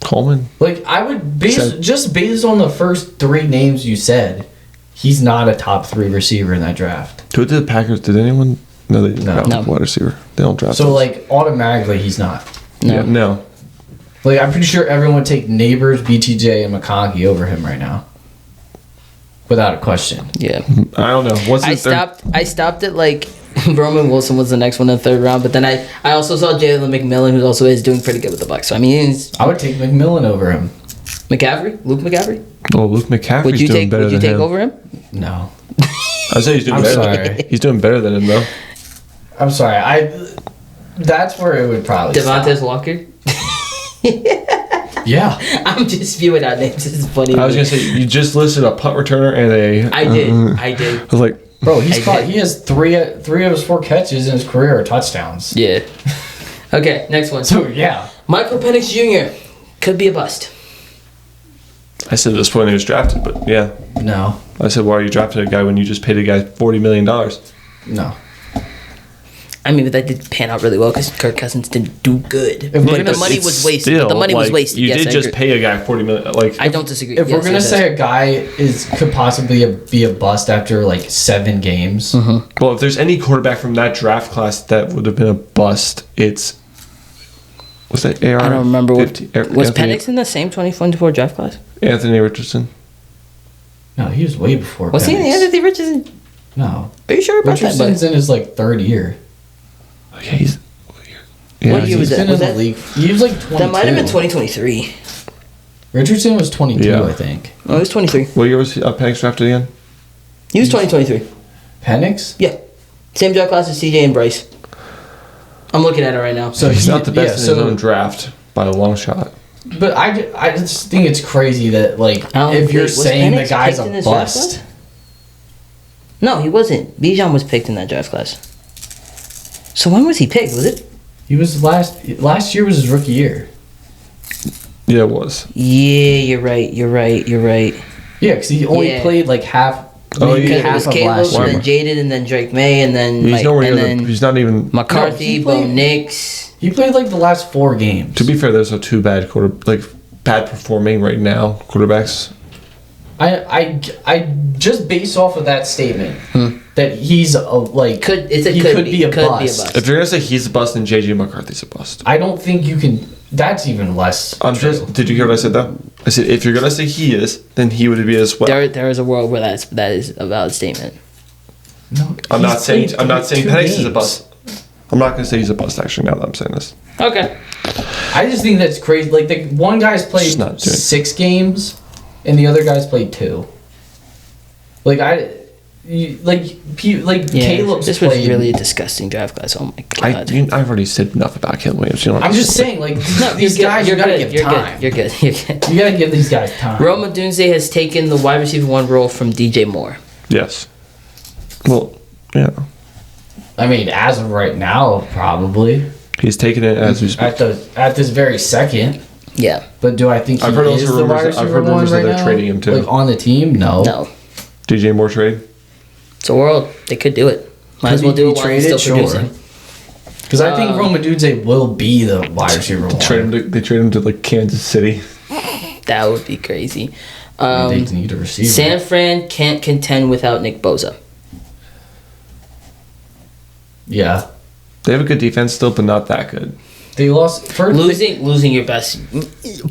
Coleman. Like I would So- just based on the first 3 names you said, he's not a top 3 receiver in that draft. Who did the Packers? Did anyone? No, they didn't No. draft No. a wide receiver. They don't draft. So those. like automatically he's not. No. Yeah, no. Like I'm pretty sure everyone would take Neighbors, BTJ, and McConkey over him right now, without a question. Yeah. I don't know. What's I his third? stopped at like Roman Wilson was the next one in the 3rd round, but then I also saw Jalen McMillan, who also is doing pretty good with the Bucks. So I mean, it's I would take McMillan over him. McCaffrey, Luke McCaffrey. Oh, Luke McCaffrey's Would you doing take? better Would you than take him. over him? No, I say he's doing I'm better. sorry. He's doing better than him though. I'm sorry. That's where it would probably. Devontae stop. Walker. Yeah. I'm just spewing out names. This is funny. I was gonna say you just listed a punt returner and a. I did. I did. I was like, Bro, he's I caught. did. He has three of his 4 catches in his career are touchdowns. Yeah. Okay, next one. So yeah, Michael Penix Jr. could be a bust. I said this when he was drafted, but yeah, no, I said why are you drafting a guy when you just paid a guy $40 million? no. I mean, but that did pan out really well because Kirk Cousins didn't do good. If we're But gonna the money It's was wasted. still, The money was like, wasted. You Yes, did I just agree. pay a guy $40 million. Like I don't disagree. If Yes, we're gonna yes, say a guy could possibly be a bust after like 7 games, well, if there's any quarterback from that draft class that would have been a bust, it's was that AR? I don't remember what 50, was Anthony, Penix in the same 2024 draft class. Anthony Richardson. no, he was way before. Was he in the Penix. Anthony Richardson? No, Are you sure about Richardson's in his like 3rd year. Oh, yeah, he's. Yeah, What year was He's that? been Was in that- the league. He was like 22. that? That might have been 2023. Richardson was 22, Yeah. I think. No, it was 23. What year was Penix drafted again? He was 2023. Penix. Yeah, same draft class as CJ and Bryce. I'm looking at it right now. So He's he- not the best yeah, in his own draft by a long shot. But I just think it's crazy that like if you're Was saying the Penix guy's picked in a this draft bust. class? No, he wasn't. Bijan was picked in that draft class. So when was he picked? Was it? He was last year was his rookie year. Yeah, it was. Yeah, you're right. Yeah, because he only Yeah. played like half. Oh, maybe yeah. Because it half was of Caleb, last and year. then Jaden, and then Drake May, and then He's Mike, nowhere and near then the. He's not even. McCarthy, No, he Bo played- Nix. He played like the last 4 games. To be fair, there's no two bad bad performing right now quarterbacks. I just based off of that statement that he's a like he could be a bust. If you're gonna say he's a bust, then JJ McCarthy's a bust. I don't think you can. That's even less. I'm true. just. Did you hear what I said though? I said if you're gonna say he is, then he would be as well. There is a world where that is a valid statement. No, I'm he's not saying played I'm not saying 2 Penix is a games. bust. I'm not gonna say he's a bust actually. Now that I'm saying this, Okay. I just think that's crazy. Like the one guy's played Just not doing- 6 games, and the other guy's played 2. Like Caleb's this was played. really a disgusting draft class. Oh my god. I've already said enough about Caleb Williams. You don't I'm just saying, like, No, these guys, you gotta give time. You're good. You're good. You gotta give these guys time. Rome Odunze has taken the wide receiver 1 role from DJ Moore. Yes. Well, yeah. I mean, as of right now, probably He's taken it as we speak. at this very second. Yeah. But do I think I've heard also is the rumors wide that- receiver I've heard one rumors that right they're now? trading him, too. Like on the team? No. No. DJ Moore trade? It's a world. They could do it. Might as well do it while he's still producing. Because I think Rome Odunze will be the wide receiver one. They trade him to like Kansas City. That would be crazy. They need a receiver. San Fran can't contend without Nick Bosa. Yeah. They have a good defense still, but not that good. They lost first. Losing your best,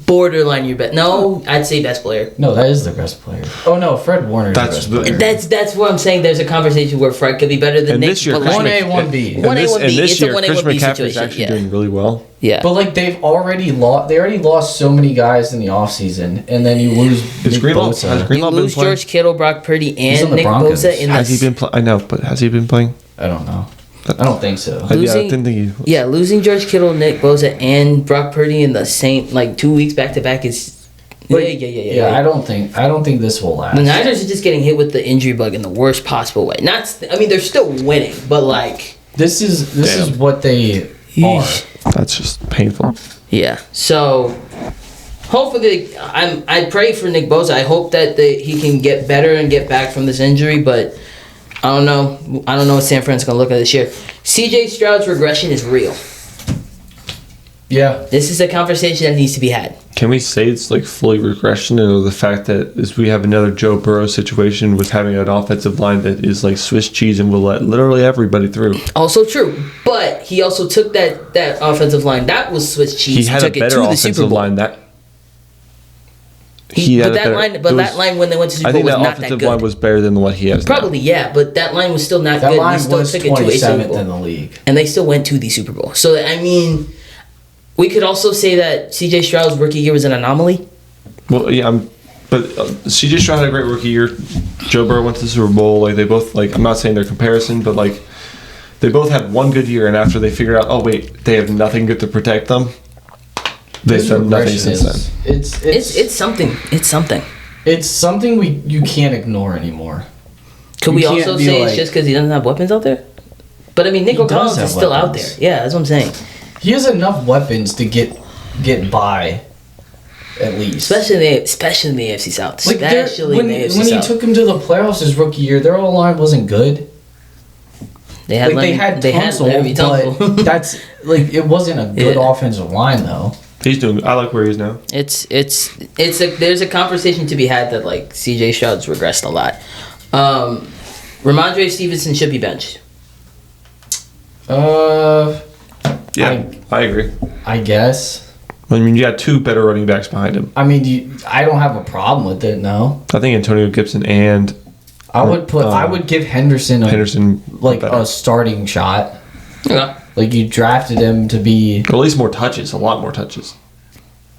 borderline your best. No, I'd say best player. No, that is their best player. Oh no, Fred Warner. That's Their best player. That's what I'm saying. There's a conversation where Fred could be better than And Nick. this year, but Chris like, 1A, 1B. And 1A, this, 1B. and this It's a year, 1A, Chris 1B McCaffrey's situation, actually yeah. doing really well. yeah. But like they've already lost. They already lost so many guys in the offseason, and then you lose Is Nick Greenlaw, Bosa. has You Greenlaw been lose playing? George Kittle, Brock Purdy, on and the Nick Broncos. Bosa in Has he the. been? I know, but has he been playing? I don't know. I don't think so. I Losing- didn't think he. Yeah, losing George Kittle, Nick Bosa, and Brock Purdy in the same 2 weeks back to back is. Yeah. I don't think this will last. The Niners are just getting hit with the injury bug in the worst possible way. They're still winning, but This is Damn. what they are. That's just painful. yeah. So hopefully, I pray for Nick Bosa. I hope that he can get better and get back from this injury, but I don't know. I don't know what San Fran's gonna look at this year. CJ Stroud's regression is real. Yeah. This is a conversation that needs to be had. Can we say it's like fully regression, or the fact that is we have another Joe Burrow situation with having an offensive line that is like Swiss cheese and will let literally everybody through? Also true, but he also took that offensive line that was Swiss cheese. He had a took it better to the Super offensive Bowl. line that. That line when they went to Super I Bowl think was that not that offensive good. line was better than what he has now. Probably, yeah, but that line was still not That good. line He still was took it to a Super 27th in Bowl, the league. and they still went to the Super Bowl. So I mean, we could also say that C.J. Stroud's rookie year was an anomaly. Well, yeah, but CJ Stroud had a great rookie year. Joe Burrow went to the Super Bowl. Like they both, like I'm not saying they're comparison, but like they both had one good year, and after they figured out, oh wait, they have nothing good to protect them. They've This done nothing regression since then. It's something. It's something. It's something you can't ignore anymore. Could You we can't also be say like- it's just because he doesn't have weapons out there? But I mean, Nico He does Collins have is still out there. weapons. Yeah, that's what I'm saying. He has enough weapons to get by, at least. Especially in the AFC South. Like Especially in the AFC when he South. took him to the playoffs his rookie year, their O line wasn't good. They had They had Tunsil, Larry Tunsil. but that's like it wasn't a good Yeah. offensive line though. He's doing. I like where he is now. There's a conversation to be had that like CJ Stroud's regressed a lot. Ramondre Stevenson should be benched. Yeah, I agree. I guess. I mean, you got two better running backs behind him. I mean, I don't have a problem with it. No, I think Antonio Gibson and I would give Henderson Henderson like better. a starting shot. Yeah. Like you drafted him to be Or at least more touches, a lot more touches.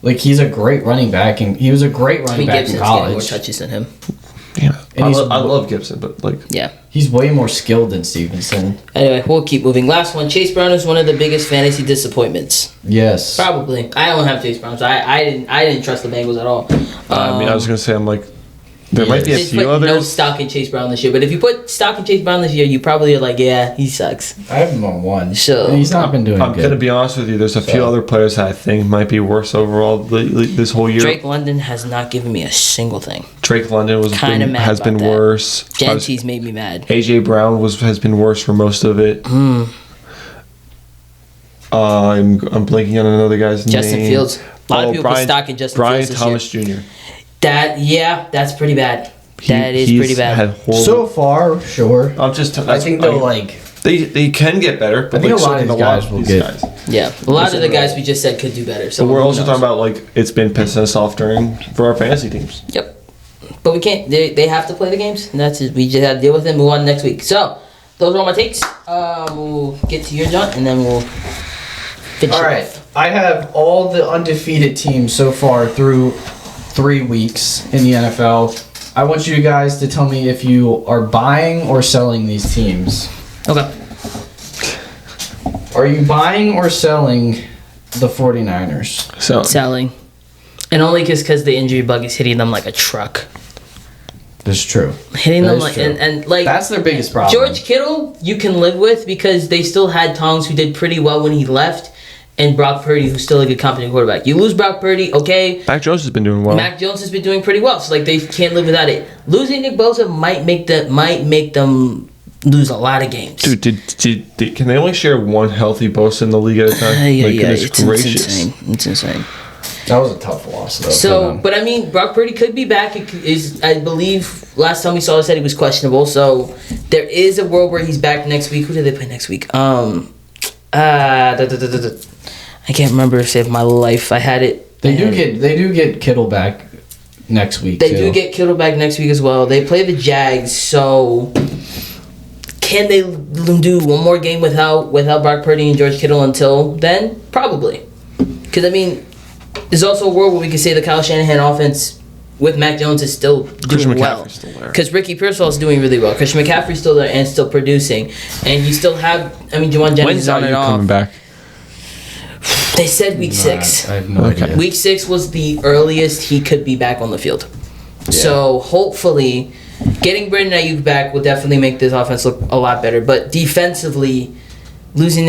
like he's a great running back, and he was a great I running mean, back Gibson's in getting more college. touches than him. Yeah, And I, he's- I love Gibson, but like Yeah. He's way more skilled than Stevenson. Anyway, we'll keep moving. Last one. Chase Brown is one of the biggest fantasy disappointments. Yes. Probably. I don't have Chase Brown, so I didn't trust the Bengals at all. I mean, I was gonna say I'm like there might be a Just few put no others. stock in Chase Brown this year, but if you put stock in Chase Brown this year, you probably are like, yeah, he sucks. I have him on one. So- And he's not been doing I'm good. gonna be honest with you. There's a few other players that I think might be worse overall this whole year. Drake London has not given me a single thing. Drake London Kinda mad has about been that. worse. Genty's made me mad. AJ Brown has been worse for most of it. I'm blanking on another guy's Justin name. Fields. A lot of people put Brian, stock in Justin Brian Fields this Thomas Jr. That's pretty bad. That is He's pretty bad. Had horrible, So far, sure. I'm just. I think they'll like. they can get better. But I think like, a lot so of can these guys will get- Yeah, a lot of the guys we just said could do better. So But we're who also knows? talking about like it's been pissing us off for our fantasy teams. Yep. But we can't. They have to play the games, and that's it. We just have to deal with it and move on next week. So those are all my takes. We'll get to your John, and then we'll finish. All it right. off. I have all the undefeated teams so far through 3 weeks in the NFL. I want you guys to tell me if you are buying or selling these teams. Okay. Are you buying or selling the 49ers? So Selling. And only because the injury bug is hitting them like a truck. That's true. Hitting That them is like true. and like That's their biggest problem. George Kittle, you can live with because they still had Tongs who did pretty well when he left, and Brock Purdy who's still a good competent quarterback. You lose Brock Purdy, okay. Mac Jones has been doing well. Mac Jones has been doing pretty well, so like they can't live without it. Losing Nick Bosa might make them lose a lot of games. Dude, can they only share one healthy Bosa in the league at a time? It's insane. It's insane. That was a tough loss, though. So, but I mean, Brock Purdy could be back. I believe last time we saw, said he was questionable. So there is a world where he's back next week. Who do they play next week? I can't remember to save my life. I had it. They do get Kittle back next week. They do get Kittle back next week as well. They play the Jags. So can they do one more game without Brock Purdy and George Kittle until then? Probably. Because I mean, there's also a world where we could say the Kyle Shanahan offense with Mac Jones is still Christian doing well. McCaffrey's still there. Because Ricky Pearsall is doing really well. Christian McCaffrey's still there and still producing. And you still have, Juwan Jennings When's is on and Ayuk coming off. back? They said week 6. I have no Okay. idea. Week 6 was the earliest he could be back on the field. So hopefully, getting Brandon Ayuk back will definitely make this offense look a lot better. But defensively, losing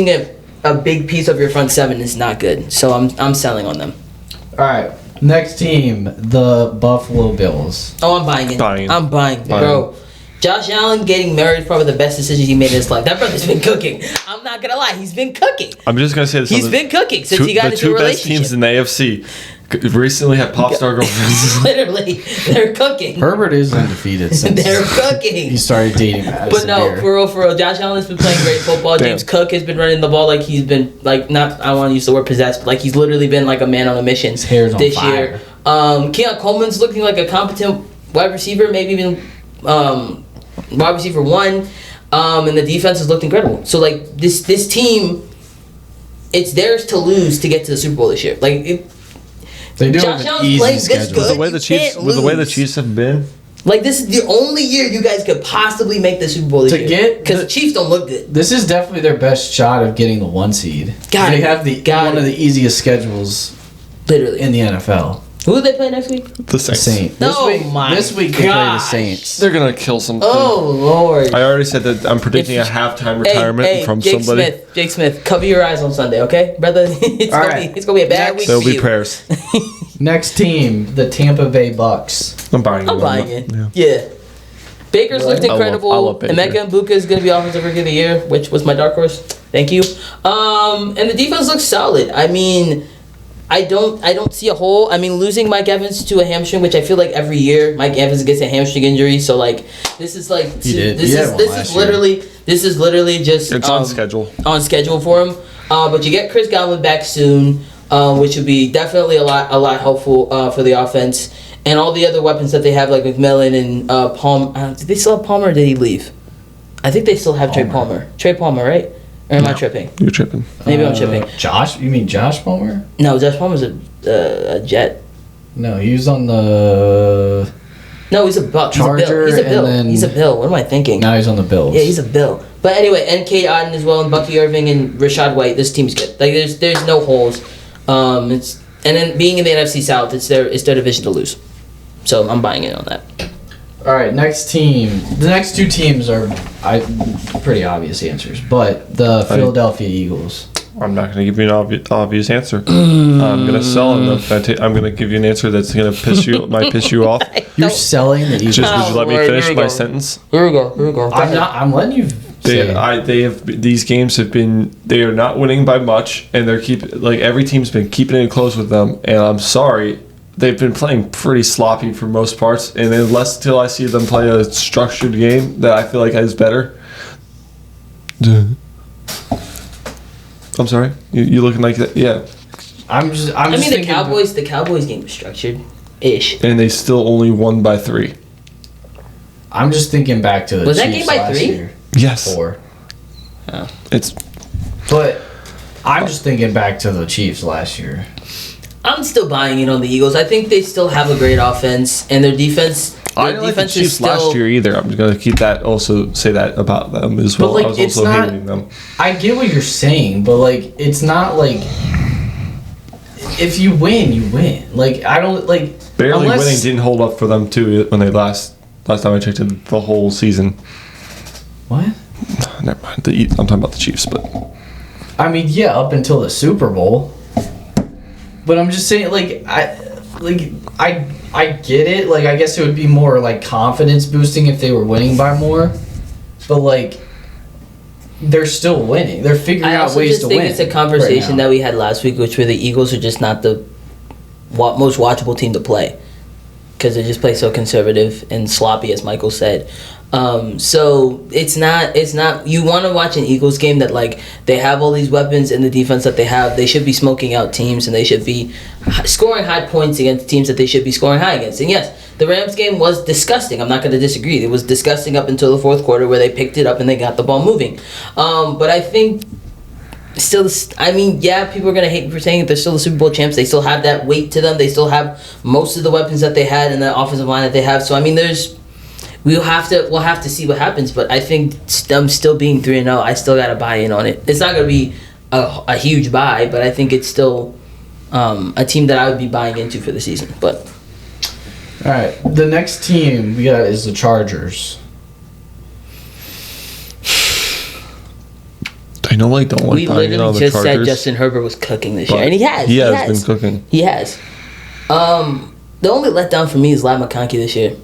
a big piece of your front seven is not good. So I'm selling on them. All right. Next team, the Buffalo Bills. Oh, I'm buying it. I'm buying, bro. Josh Allen getting married is probably the best decision he made in his life. That brother's been cooking. I'm not gonna lie, he's been cooking. I'm just gonna say this. He's been cooking since he got into a the two best relationship. teams in the AFC recently have pop star girlfriends. Literally, they're cooking. Herbert is undefeated since They're cooking. he started dating Madison But no, Beer. for real, Josh Allen has been playing great football. Damn. James Cook has been running the ball like he's been like not. I don't want to use the word possessed, but like he's literally been like a man on a mission His hair's on this fire. year. Keon Coleman's looking like a competent wide receiver, maybe even wide receiver 1. And the defense has looked incredible. So like this team, it's theirs to lose to get to the Super Bowl this year. Like They do Josh have an Allen's easy playing this schedule. good. With the way the Chiefs have been, like this is the only year you guys could possibly make the Super Bowl this To year. get Because the- the Chiefs don't look good. This is definitely their best shot of getting the 1 seed. Got they it. have one of the easiest schedules Literally. in the NFL. Who do they play next week? the The Saints. Saints. Oh This week they play the gosh. Saints. They're gonna kill something. Oh Lord. I already said that I'm predicting If- a halftime retirement from Jake somebody. Jake Smith, cover your eyes on Sunday, okay, brother? It's All gonna right. be a bad Next. week There'll for be you. prayers. Next team, the Tampa Bay Bucks. I'm buying. I'm it. buying it. Yeah. Yeah. Baker's looked I love incredible. Baker. Emeka Mbuka is going to be offensive rookie of the year, which was my dark horse. Thank you. And the defense looks solid. I mean, I don't see a hole. I mean, losing Mike Evans to a hamstring, which I feel like every year Mike Evans gets a hamstring injury. So like, this is like He did. this He had is one this last is year. literally just It's on schedule. on schedule for him. But you get Chris Godwin back soon, which would be definitely a lot helpful for the offense. And all the other weapons that they have, like McMillan and Palmer. Did they still have Palmer or did he leave? I think they still have Trey Palmer. Trey Palmer, right? Or am I tripping? You're tripping. Maybe I'm tripping. Josh? You mean Josh Palmer? No, Josh Palmer's a Jet. No, he was on the. No, he's a Buck. Charger, He's a Bill. and then- He's a Bill. What am I thinking? Now he's on the Bills. Yeah, he's a Bill. But anyway, and Kate Otten as well, and Bucky Irving and Rashad White. This team's good. Like there's no holes. And then being in the NFC South, it's their division to lose. So I'm buying it on that. All right, next team. The next two teams are pretty obvious answers, but the Philadelphia Eagles. I'm not going to give you an obvious answer. I'm going to sell enough. I'm going to give you an answer that's going to might piss you off. You're selling the Eagles. Just would you let me Lord, finish here we my go. sentence? Here we go. I'm not. I'm letting you. These games have been. They are not winning by much, and they're every team's been keeping it close with them. And I'm sorry, they've been playing pretty sloppy for most parts. And unless till I see them play a structured game that I feel like is better. I'm sorry. You looking like that? Yeah. I'm just. I mean, thinking, the Cowboys game was structured, ish. And they still only won by 3. I'm just thinking back to the Was that Chiefs game by last 3? year. Yes. 4. It's. But I'm just thinking back to the Chiefs last year. I'm still buying it on the Eagles. I think they still have a great offense, and their defense I didn't like the Chiefs last year either. I'm going to say that about them as well. But, like, I was it's also not- hating them. I get what you're saying, but like it's not like if you win, you win. Like I don't like Barely unless- winning didn't hold up for them too when they last time I checked it, the whole season. What? Never mind. I'm talking about the Chiefs, but I mean, yeah, up until the Super Bowl. But I'm just saying, I get it. Like, I guess it would be more like confidence boosting if they were winning by more. But like, they're still winning. They're figuring I out also ways just to think win. it's a conversation right now. that we had last week, which where the Eagles are just not the most watchable team to play because they just play so conservative and sloppy, as Michael said. So it's not. You want to watch an Eagles game that like they have all these weapons and the defense that they have. They should be smoking out teams and they should be scoring high points against teams that they should be scoring high against. And yes, the Rams game was disgusting. I'm not going to disagree. It was disgusting up until the fourth quarter where they picked it up and they got the ball moving. But I think. Still, I mean, yeah, people are gonna hate me for saying it. They're still the Super Bowl champs. They still have that weight to them. They still have most of the weapons that they had and the offensive line that they have. So I mean, we'll have to see what happens. But I think them still being 3-0, I still gotta buy in on it. It's not gonna be a huge buy, but I think it's still a team that I would be buying into for the season. But All right, the next team we got is the Chargers. I know I don't like we buying in on literally the just said Chargers. Justin Herbert was cooking this year, But and he has. He has been cooking. He has. The only letdown for me is Ladd McConkey this year.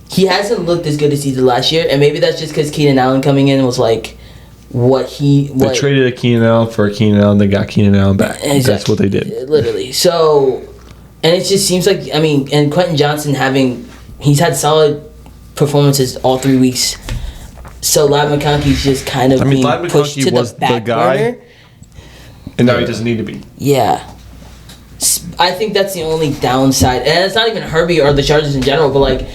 He hasn't looked as good as he did last year, and maybe that's just because Keenan Allen coming in was like They traded a Keenan Allen for a Keenan Allen. They got Keenan Allen back. Exactly. That's what they did. Literally. So, and it just seems like, I mean, and Quentin Johnson he's had solid performances all 3 weeks. So Ladd McConkey's just kind of being Ladd pushed McConkey to was the back the guy. burner. And now he doesn't need to be. Yeah. I think that's the only downside. And it's not even Herbie or the Chargers in general, but like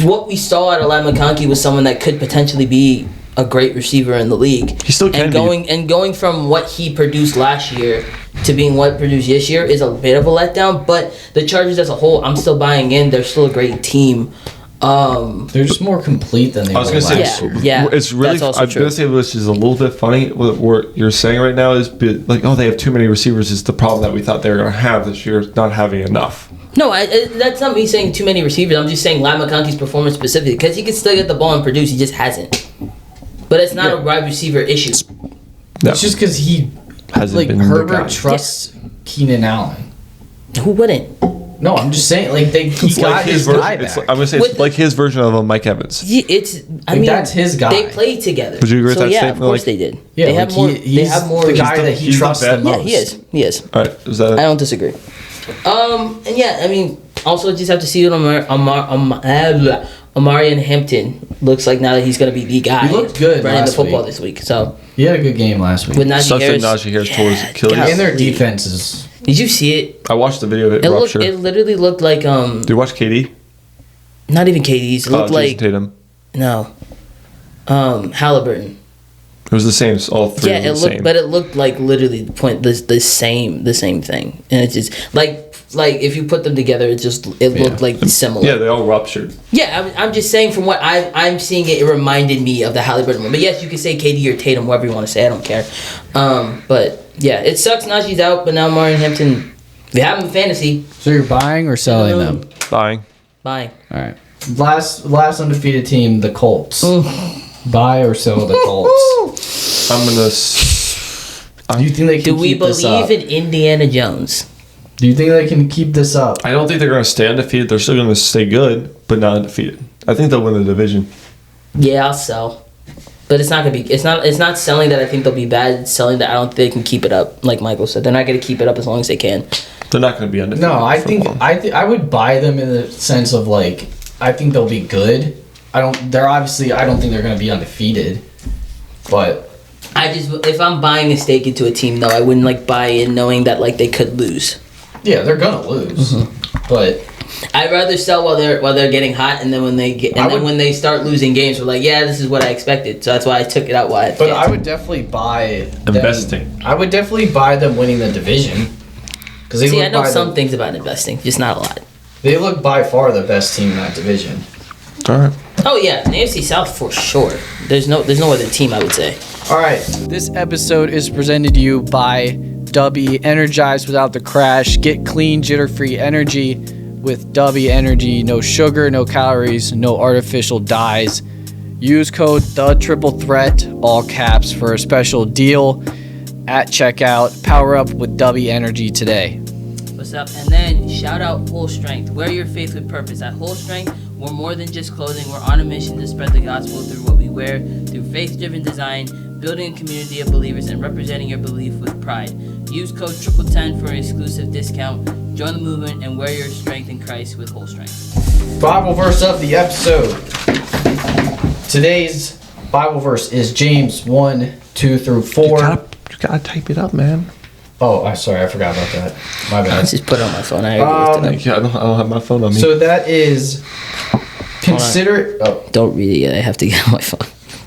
what we saw out of Ladd McConkey was someone that could potentially be a great receiver in the league. He still can and going from what he produced last year to being what produced this year is a bit of a letdown, but the Chargers as a whole, I'm still buying in. They're still a great team. They're just more complete than they were I was gonna say, last year. Yeah, it's really. that's also I'm true. gonna say, which is a little bit funny. What you're saying right now is like, oh, they have too many receivers. Is the problem that we thought they were gonna have this year, not having enough. No, that's not me saying too many receivers. I'm just saying Ladd McConkey's performance specifically because he can still get the ball and produce. He just hasn't. But it's not a wide receiver issue. No, It's just because he, hasn't like, been the guy. Herbert trusts Keenan Allen. Who wouldn't? No, I'm just saying, like, he It's got like his version. guy It's back. like, I'm gonna say With- it's like his version of a Mike Evans. Yeah, I Like, mean, that's his guy. They played together. Would you agree with so, that yeah, statement? of course Like- they did. Yeah, they like, have more. he- They he's have more. the guy that he he's the trusts the vet. most. Yeah, he is. He is. All right, is that? I don't disagree. And yeah, I mean, also just have to see what Amarian Hampton looks like now that he's going to be the guy. He looked good running the last football week. this week. So He had a good game last week. with Najee Sucks that Harris, Najee Harris tore his Achilles. golly. And their defenses. Did you see it? I watched the video of it. It Rupture. literally looked like Did you watch KD? not even KD's. It looked Jason like Tatum. no, Halliburton. It was the same. All three. Yeah, were it the looked, same. but it looked like literally the same thing, and it's just like if you put them together, it looked like similar. Yeah, they all ruptured. Yeah, I'm just saying from what I'm seeing it reminded me of the Halliburton one. But yes, you can say KD or Tatum, whatever you want to say. I don't care. But yeah, it sucks Najee's out, but now Marion Hampton, if you have him in fantasy, So you're buying or selling them? Buying. bye. All right. Last undefeated team, the Colts. Buy or sell the Colts. I'm gonna. Do you think they can Do we keep this up? believe in Indiana Jones? Do you think they can keep this up? I don't think they're gonna stay undefeated. They're still gonna stay good, but not undefeated. I think they'll win the division. Yeah, I'll sell. But it's not gonna be. It's not selling that I think they'll be bad. It's selling that I don't think they can keep it up. Like Michael said, they're not gonna keep it up as long as they can. They're not gonna be undefeated. No, I for think long. I would buy them in the sense of like I think they'll be good. I don't think they're going to be undefeated. But If I'm buying a stake into a team though, I wouldn't like buy in knowing that like they could lose. yeah, they're going to lose. But I'd rather sell while they're getting hot, and then when they start losing games, we're like, yeah, this is what I expected. So that's why I took it out. I would definitely buy them- Investing. I would definitely buy them winning the division. Because See, I know some things about investing, just not a lot. They look by far the best team in that division. All right. Oh yeah, the AFC South for sure. There's no other team I would say. All right. This episode is presented to you by Dubby. Energize without the crash. Get clean, jitter-free energy with Dubby Energy. No sugar, no calories, no artificial dyes. Use code THE3THREAT, all caps, for a special deal at checkout. Power up with Dubby Energy today. What's up? And then shout out Whole Strength. Wear your faith with purpose. At Whole Strength, we're more than just clothing. We're on a mission to spread the gospel through what we wear, through faith-driven design, building a community of believers, and representing your belief with pride. Use code 1010 for an exclusive discount. Join the movement and wear your strength in Christ with Whole Strength. Bible verse of the episode. Today's Bible verse is James 1:2-4. You gotta type it up, man. Oh, I'm sorry, I forgot about that. My I bad. just put it on my phone. I already looked it up. I don't have my phone on me. So that is consider. Oh, Don't read it yet. I have to get on my phone.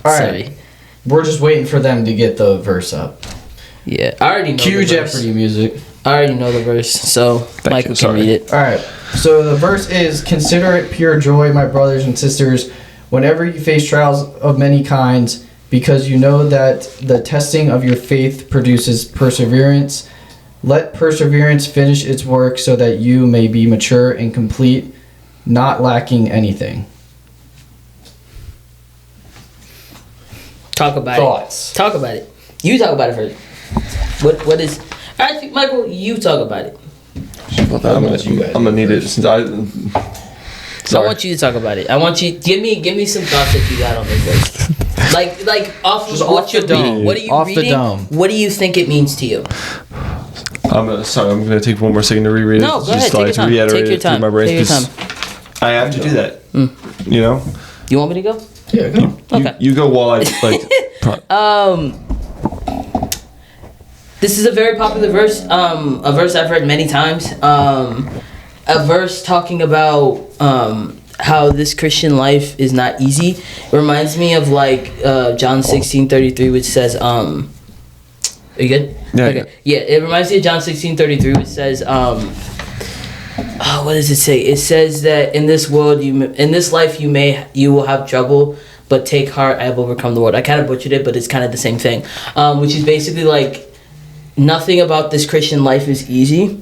all right. Sorry. We're just waiting for them to get the verse up. Yeah, I already know Cue the verse. Jeopardy music. I already know the verse, so Michael can sorry. read it. All right. So the verse is, "Consider it pure joy, my brothers and sisters, whenever you face trials of many kinds, because you know that the testing of your faith produces perseverance. Let perseverance finish its work so that you may be mature and complete, not lacking anything." Talk about Thoughts? it. Talk about it. You talk about it first. What is? Actually, Michael, you talk about it. I'm gonna need it since I. So I want you to talk about it. I want you give me some thoughts that you got on this verse. like off Just of what off you're the dome. reading. What are you Off the reading? dome. What do you think it means to you? I'm gonna take one more second to reread it. No, go ahead. Just Take like your to time. reiterate Take your it through time. my brain, Take your 'cause time. I have to do that. You know. You want me to go? Yeah, go. Okay. You go while I like. This is a very popular verse. A verse I've read many times. A verse talking about how this Christian life is not easy. It reminds me of like John 16:33, which says, "Are you good?" Yeah, Okay. Yeah. It reminds me of John 16:33, which says, what does it say? It says that in this world, in this life, you will have trouble, but take heart, I have overcome the world. I kind of butchered it, but it's kind of the same thing, which is basically like nothing about this Christian life is easy.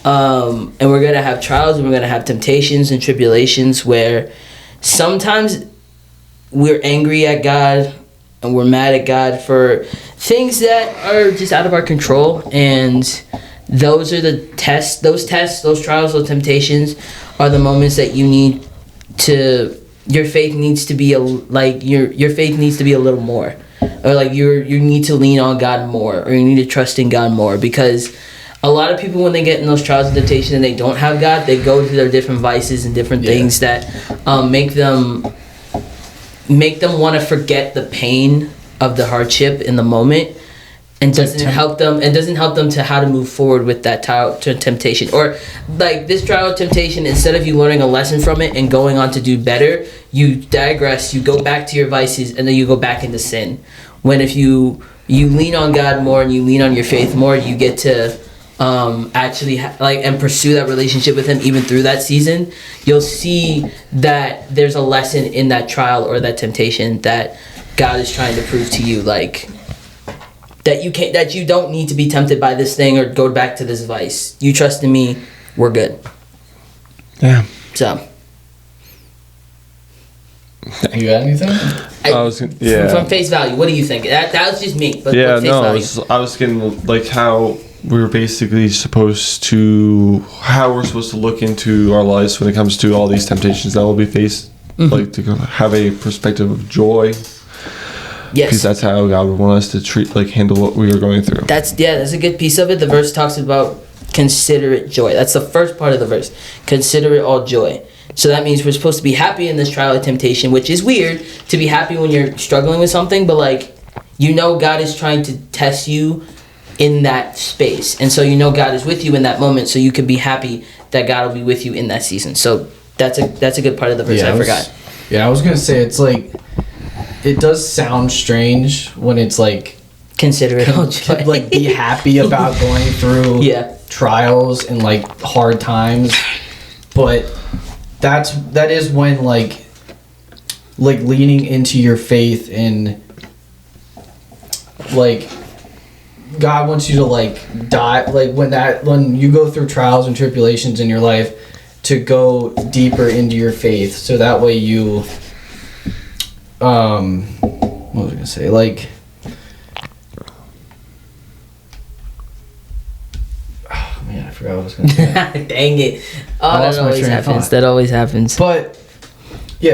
And we're gonna have trials, and we're gonna have temptations and tribulations where sometimes we're angry at God and we're mad at God for things that are just out of our control, and those are the tests, those trials, those temptations are the moments that you need to, your faith needs to be your faith needs to be a little more, or like you need to lean on God more, or you need to trust in God more, because a lot of people, when they get in those trials and temptations and they don't have God, they go to their different vices and different things that make them want to forget the pain of the hardship in the moment, and doesn't help them to how to move forward with that trial to temptation. Or like this trial of temptation, instead of you learning a lesson from it and going on to do better, you digress, you go back to your vices, and then you go back into sin. When if you lean on God more and you lean on your faith more, you get to actually and pursue that relationship with Him even through that season. You'll see that there's a lesson in that trial or that temptation that God is trying to prove to you, like that you don't need to be tempted by this thing or go back to this vice. You trust in me, we're good. Yeah. So You got anything? From face value, what do you think? That was just me. But Yeah, face no, value. I was getting like how we're basically supposed to, how we're supposed to look into our lives when it comes to all these temptations that will be faced, like to have a perspective of joy, because Yes. that's how God would want us to handle what we are going through. That's a good piece of it. The verse talks about consider it joy. That's the first part of the verse. Consider it all joy. So that means we're supposed to be happy in this trial of temptation, which is weird to be happy when you're struggling with something, but God is trying to test you in that space. And so God is with you in that moment, so you can be happy that God will be with you in that season. So that's a good part of the verse. I forgot. Yeah, I was going to say, it's like, it does sound strange when it's like, Consider it all joy. be happy about going through trials and hard times. but that is when like leaning into your faith and like God wants you to like die, like when you go through trials and tribulations in your life, to go deeper into your faith, so that way you what was I gonna say, like, oh man, I forgot what I was gonna say. Dang it. I Oh, lost that my always train of happens. thought. That always happens. But yeah,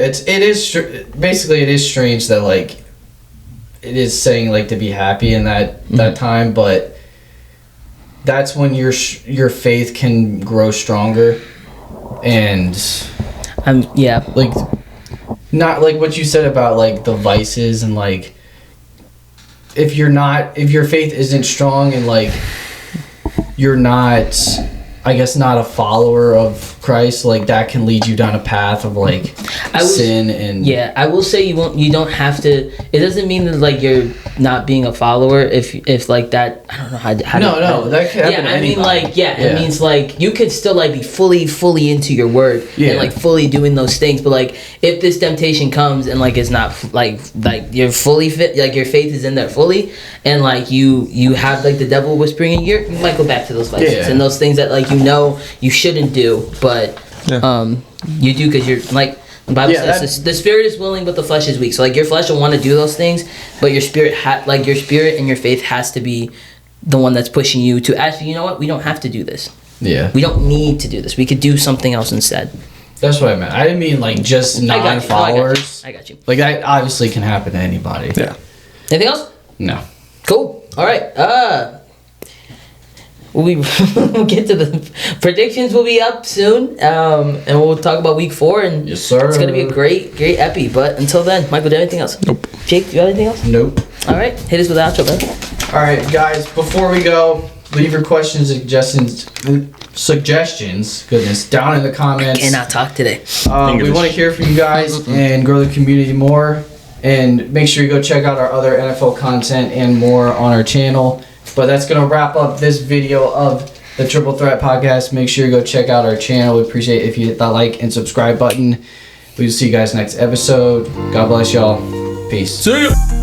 basically it is strange that like it is saying like to be happy in that time, but that's when your faith can grow stronger, and Yeah. like not like what you said about like the vices, and like if your faith isn't strong and like you're not, I guess, not a follower of Christ, like that can lead you down a path of like sin. And yeah, I will say you don't have to. It doesn't mean that like you're not being a follower if like that. I don't know how. No, that could happen. Yeah, to I mean anybody. like it means like you could still like be fully into your word and like fully doing those things. But like if this temptation comes and like it's not like you're fully fit, like your faith is in there fully, and like you have like the devil whispering in your ear, you might go back to those vices and those things that like you shouldn't do, but you do because you're like. The Bible says the spirit is willing, but the flesh is weak. So like your flesh will want to do those things, but your spirit your spirit and your faith has to be the one that's pushing you to actually. You know what? We don't have to do this. Yeah. We don't need to do this. We could do something else instead. That's what I meant. I didn't mean like just non-followers. I got you. Like that obviously can happen to anybody. Yeah. Anything else? No. Cool. All right. We'll get to the predictions. Will be up soon, and we'll talk about week 4. And Yes, sir. It's gonna be a great epi. But until then, Michael, do you have anything else? Nope. Jake, do you have anything else? Nope. All right, hit us with the outro, man. All right, guys. Before we go, leave your questions, suggestions. Goodness, down in the comments. Cannot talk today. We want to hear from you guys and grow the community more. And make sure you go check out our other NFL content and more on our channel. But that's going to wrap up this video of the Triple Threat Podcast. Make sure you go check out our channel. We appreciate it if you hit that like and subscribe button. We'll see you guys next episode. God bless y'all. Peace. See ya.